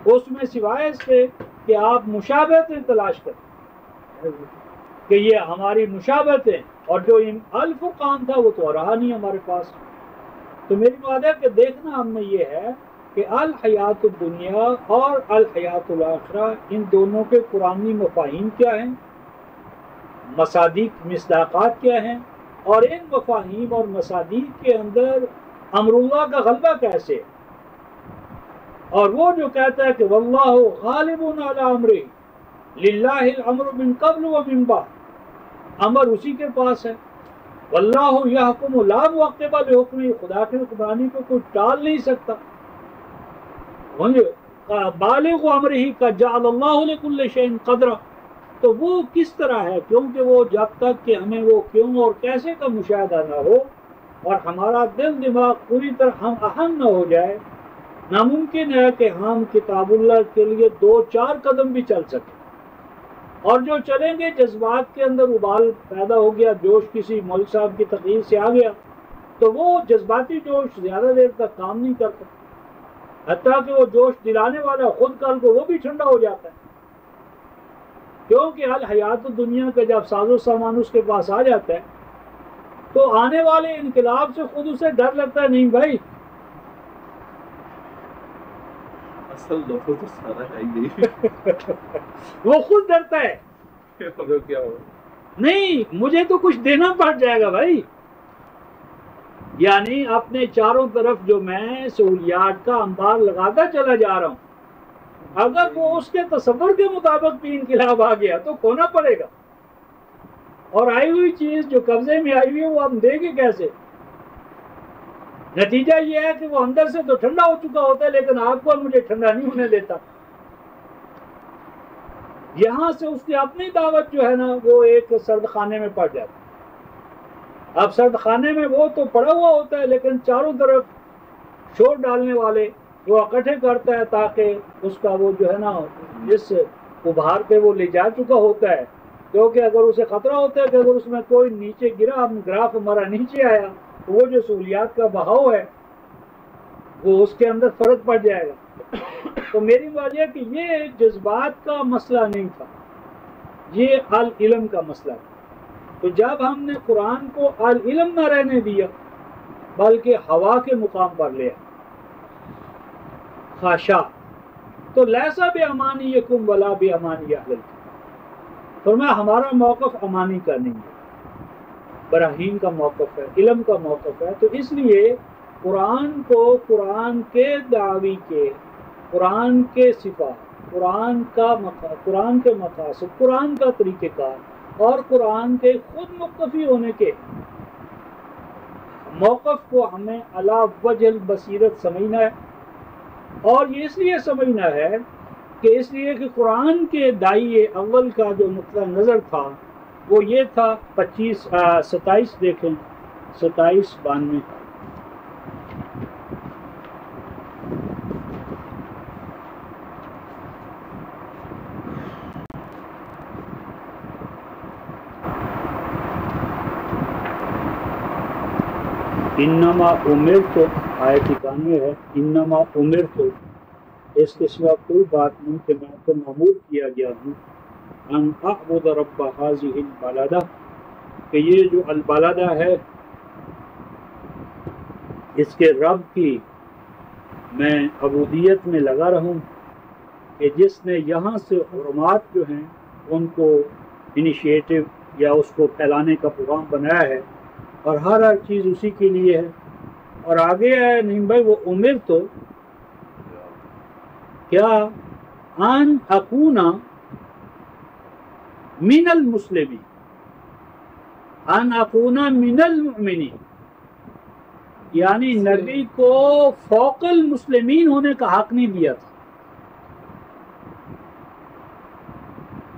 اس میں سوائے اس کے کہ آپ مشابہتیں تلاش کریں کہ یہ ہماری مشابہتیں، اور جو الفرقان تھا وہ تو رہا نہیں ہمارے پاس. تو میری بات ہے کہ دیکھنا ہم نے یہ ہے کہ الحیات الدنیا اور الحیات الآخرہ ان دونوں کے قرآنی مفاہیم کیا ہیں، مصادیق مصداقات کیا ہیں، اور ان مفاہیم اور مصادیق کے اندر امر اللہ کا غلبہ کیسے ہے۔ اور وہ جو کہتا ہے کہ واللہ غالب علی امرہ للہ الامر من قبل و من بعد، امر اسی کے پاس ہے، واللہ یحکم لا معقب لحکمہ، خدا کی حکمرانی کو کوئی ٹال نہیں سکتا، بالغ امرہ قد جعل اللہ لکل شیء قدرہ۔ تو وہ کس طرح ہے، کیونکہ وہ جب تک کہ ہمیں وہ کیوں اور کیسے کا مشاہدہ نہ ہو اور ہمارا دل دماغ پوری طرح ہم آہنگ نہ ہو جائے، ناممکن ہے کہ ہم کتاب اللہ کے لیے 2-4 قدم بھی چل سکیں۔ اور جو چلیں گے جذبات کے اندر ابال پیدا ہو گیا، جوش کسی مولوی صاحب کی تقریر سے آ گیا، تو وہ جذباتی جوش زیادہ دیر تک کام نہیں کرتا، حتیٰ کہ وہ جوش دلانے والا خود کل کو وہ بھی ٹھنڈا ہو جاتا ہے، کیونکہ الحیات الدنیا کا جب ساز و سامان اس کے پاس آ جاتا ہے تو آنے والے انقلاب سے خود اسے ڈر لگتا ہے، نہیں بھائی اصل دفعہ تو سارا ہے ہی وہ خود ڈرتا ہے، کیا ہو نہیں مجھے تو کچھ دینا پڑ جائے گا بھائی، یعنی اپنے چاروں طرف جو میں سہولیات کا انبار لگاتا چلا جا رہا ہوں، اگر وہ اس کے تصور کے مطابق بھی انقلاب آ گیا تو کھونا پڑے گا، اور آئی ہوئی چیز جو قبضے میں آئی ہوئی ہے وہ ہم دیں گے کیسے؟ نتیجہ یہ ہے کہ وہ اندر سے تو ٹھنڈا ہو چکا ہوتا ہے لیکن آپ کو مجھے ٹھنڈا نہیں ہونے دیتا۔ یہاں سے اس کی اپنی دعوت جو ہے نا وہ ایک سرد خانے میں پڑ جاتی ہے۔ اب سرد خانے میں وہ تو پڑا ہوا ہوتا ہے لیکن چاروں طرف شور ڈالنے والے وہ اکٹھے کرتا ہے تاکہ اس کا وہ جو ہے نا جس ابھار پہ وہ لے جا چکا ہوتا ہے، کیونکہ اگر اسے خطرہ ہوتا ہے کہ اگر اس میں کوئی نیچے گرا، گراف ہمارا نیچے آیا تو وہ جو سہولیات کا بہاؤ ہے وہ اس کے اندر فرق پڑ جائے گا۔ تو میری بات یہ کہ یہ جذبات کا مسئلہ نہیں تھا، یہ العلم کا مسئلہ تھا۔ تو جب ہم نے قرآن کو العلم نہ رہنے دیا بلکہ ہوا کے مقام پر لیا، خاشا، تو لیسا بے امانی یکم ولا بے امانی اہل الکتاب، فرمایا ہمارا موقف امانی کا نہیں ہے، براہین کا موقف ہے، علم کا موقف ہے۔ تو اس لیے قرآن کو قرآن کے دعوی کے، قرآن کے صفات، قرآن کے مقاصد، قرآن کا طریقہ کار اور قرآن کے خود مقتفی ہونے کے موقف کو ہمیں علی وجہ البصیرت سمجھنا ہے، اور یہ اس لیے سمجھنا ہے کہ اس لیے کہ قرآن کے داعی اول کا جو نقطہ نظر تھا وہ یہ تھا 27 دیکھیں 27-92 انما امرتو، آیت 91 ہے، انما امرتو، اس کے سوا کوئی بات نہیں کہ میں تو مأمور کیا گیا ہوں، ان اعبد رب هذه البلدہ، کہ یہ جو البلدہ ہے اس کے رب کی میں عبودیت میں لگا رہوں، کہ جس نے یہاں سے حرمات جو ہیں ان کو انیشیٹو یا اس کو پھیلانے کا پروگرام بنایا ہے، اور ہر چیز اسی کے لیے ہے۔ اور آگے ہے نہیں بھائی وہ امر تو کیا ان اکونا من المسلمین، ان اکونا من المؤمنین، یعنی نبی کو فوق المسلمین ہونے کا حق نہیں دیا تھا۔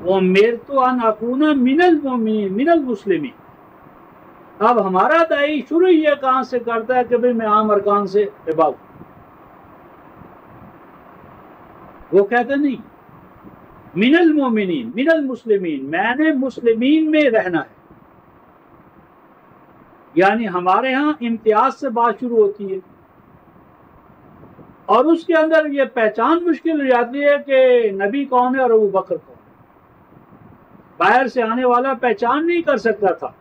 وہ امر تو ان اکونا من المؤمنین من المسلمین۔ اب ہمارا داعی شروع یہ کہاں سے کرتا ہے کہ بھئی میں عام ارکان سے عبادت، وہ کہتے نہیں من المؤمنین من المسلمین، میں نے مسلمین میں رہنا ہے، یعنی ہمارے ہاں امتیاز سے بات شروع ہوتی ہے، اور اس کے اندر یہ پہچان مشکل ہو جاتی ہے کہ نبی کون ہے اور ابو بکر کون ہے۔ باہر سے آنے والا پہچان نہیں کر سکتا تھا،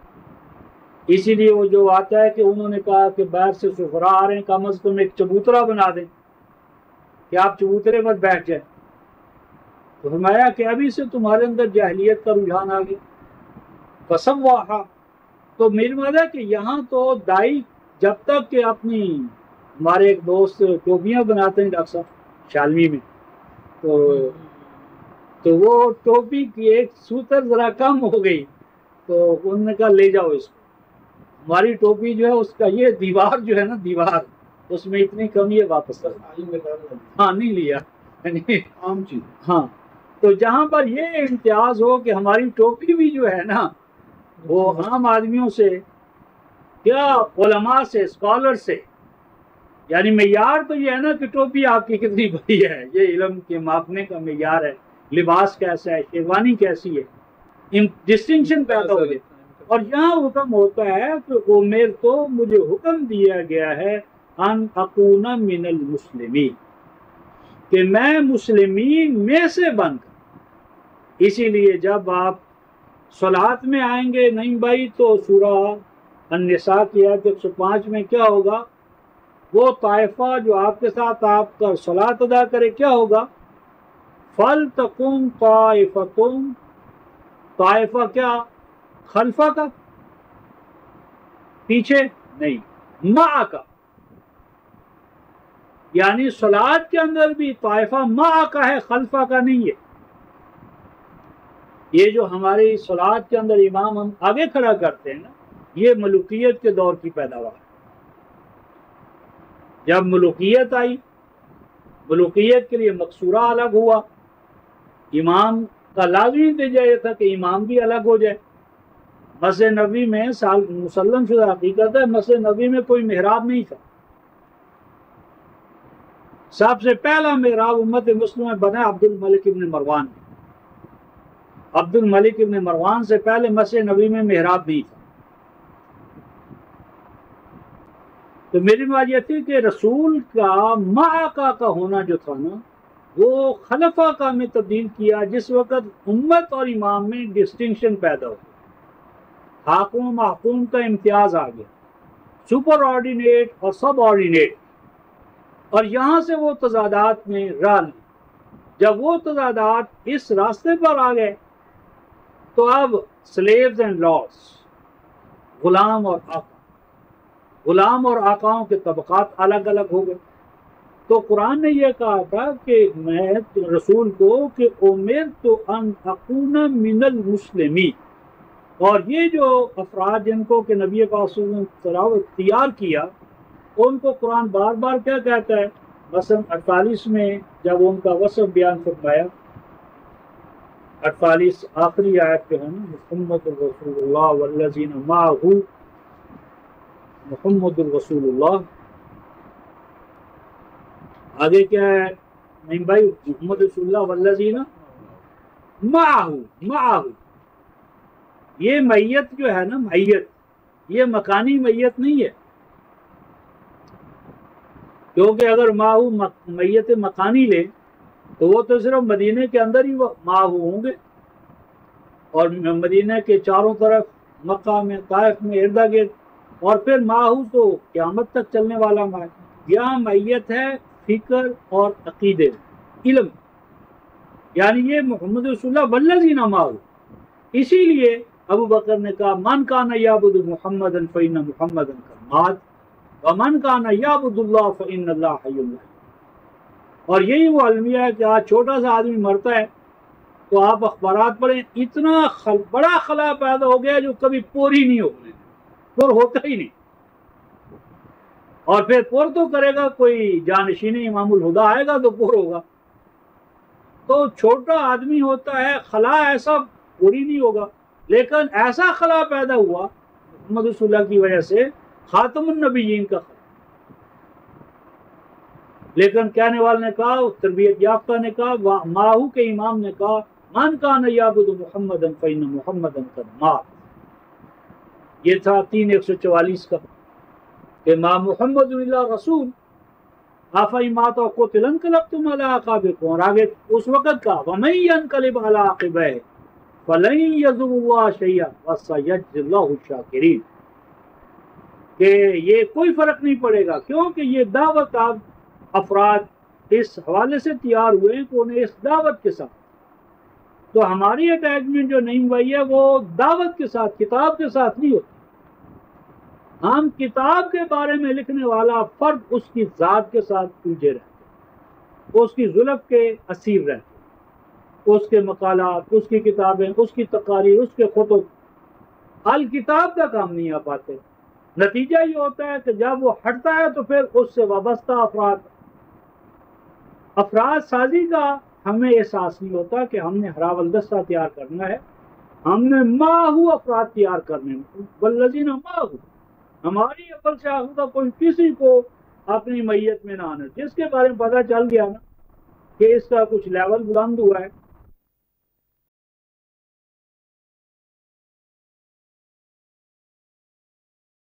اسی لیے وہ جو آتا ہے کہ انہوں نے کہا کہ باہر سے سفرا آ رہے ہیں، کم از کم ایک چبوترا بنا دیں کہ آپ چبوترے پر بیٹھ جائیں. تو فرمایا کہ ابھی سے تمہارے اندر جاہلیت کا رجحان آ گیا. فسواہا، تو میری بات ہے کہ یہاں تو دائی جب تک کہ اپنی، ہمارے ایک دوست ٹوپیاں بناتے ہیں ڈاکٹر صاحب شالمی میں، تو وہ ٹوپی کی ایک سوتر ذرا کم ہو گئی تو انہوں نے کہا لے جاؤ اس کو. ہماری ٹوپی جو ہے اس کا یہ دیوار جو ہے نا، دیوار اس میں اتنی کمی ہے، واپس کر. ہاں نہیں لیا عام چیز. ہاں تو جہاں پر یہ امتیاز ہو کہ ہماری ٹوپی بھی جو ہے نا وہ عام آدمیوں سے کیا علماء سے، اسکالر سے، یعنی معیار تو یہ ہے نا کہ ٹوپی آپ کی کتنی بڑی ہے، یہ علم کے ماپنے کا معیار ہے. لباس کیسا ہے، شیروانی کیسی ہے، ڈسٹنکشن پیدا ہو جائے. اور یہاں حکم ہوتا ہے کہ عمر تو مجھے حکم دیا گیا ہے ان اکون من المسلمین، کہ میں مسلمین میں سے بن کر. اسی لیے جب آپ صلات میں آئیں گے نہیں بھائی تو سورہ النساء کی آیت 105 میں کیا ہوگا، وہ طائفہ جو آپ کے ساتھ آپ کا صلات ادا کرے کیا ہوگا، فَلْتَقُمْ طَائِفَةٌ، طائفہ کیا خلفہ کا، پیچھے نہیں، معک، یعنی صلات کے اندر بھی طائفہ معک ہے، خلفہ کا نہیں ہے. یہ جو ہماری صلات کے اندر امام ہم آگے کھڑا کرتے ہیں نا، یہ ملوکیت کے دور کی پیداوار ہے. جب ملوکیت آئی، ملوکیت کے لیے مقصورہ الگ ہوا، امام کا لازمی نتیجہ یہ تھا کہ امام بھی الگ ہو جائے. مسجد نبوی میں مسلم شدہ حقیقت ہے، مسجد نبوی میں کوئی محراب نہیں تھا. سب سے پہلا محراب امت مسلمہ بنا عبد الملک ابن مروان. عبد الملک ابن مروان سے پہلے مسجد نبوی میں محراب نہیں تھا. تو میری بات یہ تھی کہ رسول کا معاقہ کا ہونا جو تھا نا، وہ خلفہ کا میں تبدیل کیا جس وقت امت اور امام میں ڈسٹنکشن پیدا ہو، حاکم و محکوم کا امتیاز آ گیا، سپر آرڈینیٹ اور سب آرڈینیٹ. اور یہاں سے وہ تضادات میں رال. جب وہ تضادات اس راستے پر آ گئے تو اب سلیوز اینڈ لاس، غلام اور آقا، غلام اور آقاؤں کے طبقات الگ الگ ہو گئے. تو قرآن نے یہ کہا تھا کہ میں رسول کو کہ امرت ان اکون من المسلمین. اور یہ جو افراد جن کو کہ نبی پاک صلی اللہ علیہ وسلم نے تیار کیا، ان کو قرآن بار بار کیا کہتا ہے، مثلا 48 میں جب ان کا وصف بیان فرمایا، 48 آخری آیت پہ ہے نا، محمد الرسول اللہ والذین معہ، محمد الرسول اللہ. آگے کیا ہے نہیں بھائی، محمد رسول اللہ والذین معہ. یہ میت جو ہے نا، میت یہ مکانی میت نہیں ہے، کیونکہ اگر ماہو میت مکانی لے تو وہ تو صرف مدینے کے اندر ہی ماہو ہوں گے، اور مدینہ کے چاروں طرف، مکہ میں، طائف میں، ارد گرد. اور پھر ماہو تو قیامت تک چلنے والا ماہ. یہاں میت ہے فکر اور عقیدے، علم، یعنی یہ محمد رسول اللہ والذین معہ. اسی لیے ابو بکر نے کہا من کان یعبد محمدا فإن محمدا قد مات ومن کان یعبد اللہ فإن اللہ حی لا یموت. اور یہی وہ المیہ ہے کہ آج چھوٹا سا آدمی مرتا ہے تو آپ اخبارات پڑھیں، اتنا بڑا خلا پیدا ہو گیا جو کبھی پوری نہیں ہوگی، پر ہوتا ہی نہیں. اور پھر پر تو کرے گا کوئی جانشین امام الہدا آئے گا تو پر ہوگا. تو چھوٹا آدمی ہوتا ہے، خلا ایسا پوری نہیں ہوگا، لیکن ایسا خلا پیدا ہوا محمد رسول اللہ کی وجہ سے، خاتم النبیین کا خلا. لیکن کہنے والے نے کہا، تربیت یافتہ نے کہا، ماہو کے امام نے کہا من کان یعبد محمدا فإن محمدا قد مات. یہ تھا 3:144 کا کہ ما محمد اللہ رسول آفائی مات و قتل انقلبتم علی اعقابکم. اور آگے اس وقت کا ومن ینقلب علی عقبیہ فلن یضر اللہ شیئا وسیجزی اللہ الشاکرین. کہ یہ کوئی فرق نہیں پڑے گا، کیونکہ یہ دعوت آپ افراد اس حوالے سے تیار ہوئے ہیں کہ انہیں اس دعوت کے ساتھ، تو ہماری اٹیچمنٹ جو نہیں ہوئی ہے وہ دعوت کے ساتھ، کتاب کے ساتھ نہیں ہوتی۔ ہم کتاب کے بارے میں لکھنے والا فرد اس کی ذات کے ساتھ الجھے رہتے، اس کی زلف کے اسیر رہتے، اس کے مقالات، اس کی کتابیں، اس کی تقاریر، اس کے خطب الکتاب کا کام نہیں آ پاتے۔ نتیجہ یہ ہوتا ہے کہ جب وہ ہٹتا ہے تو پھر اس سے وابستہ افراد سازی کا ہمیں احساس نہیں ہوتا کہ ہم نے ہراول دستہ تیار کرنا ہے، ہم نے ماہو افراد تیار کرنے ہیں، والذین ماہو، ہماری عقل سے آخر کوئی کسی کو اپنی میت میں نہ آنا۔ جس کے بارے میں پتہ چل گیا نا کہ اس کا کچھ لیول بلند ہوا ہے،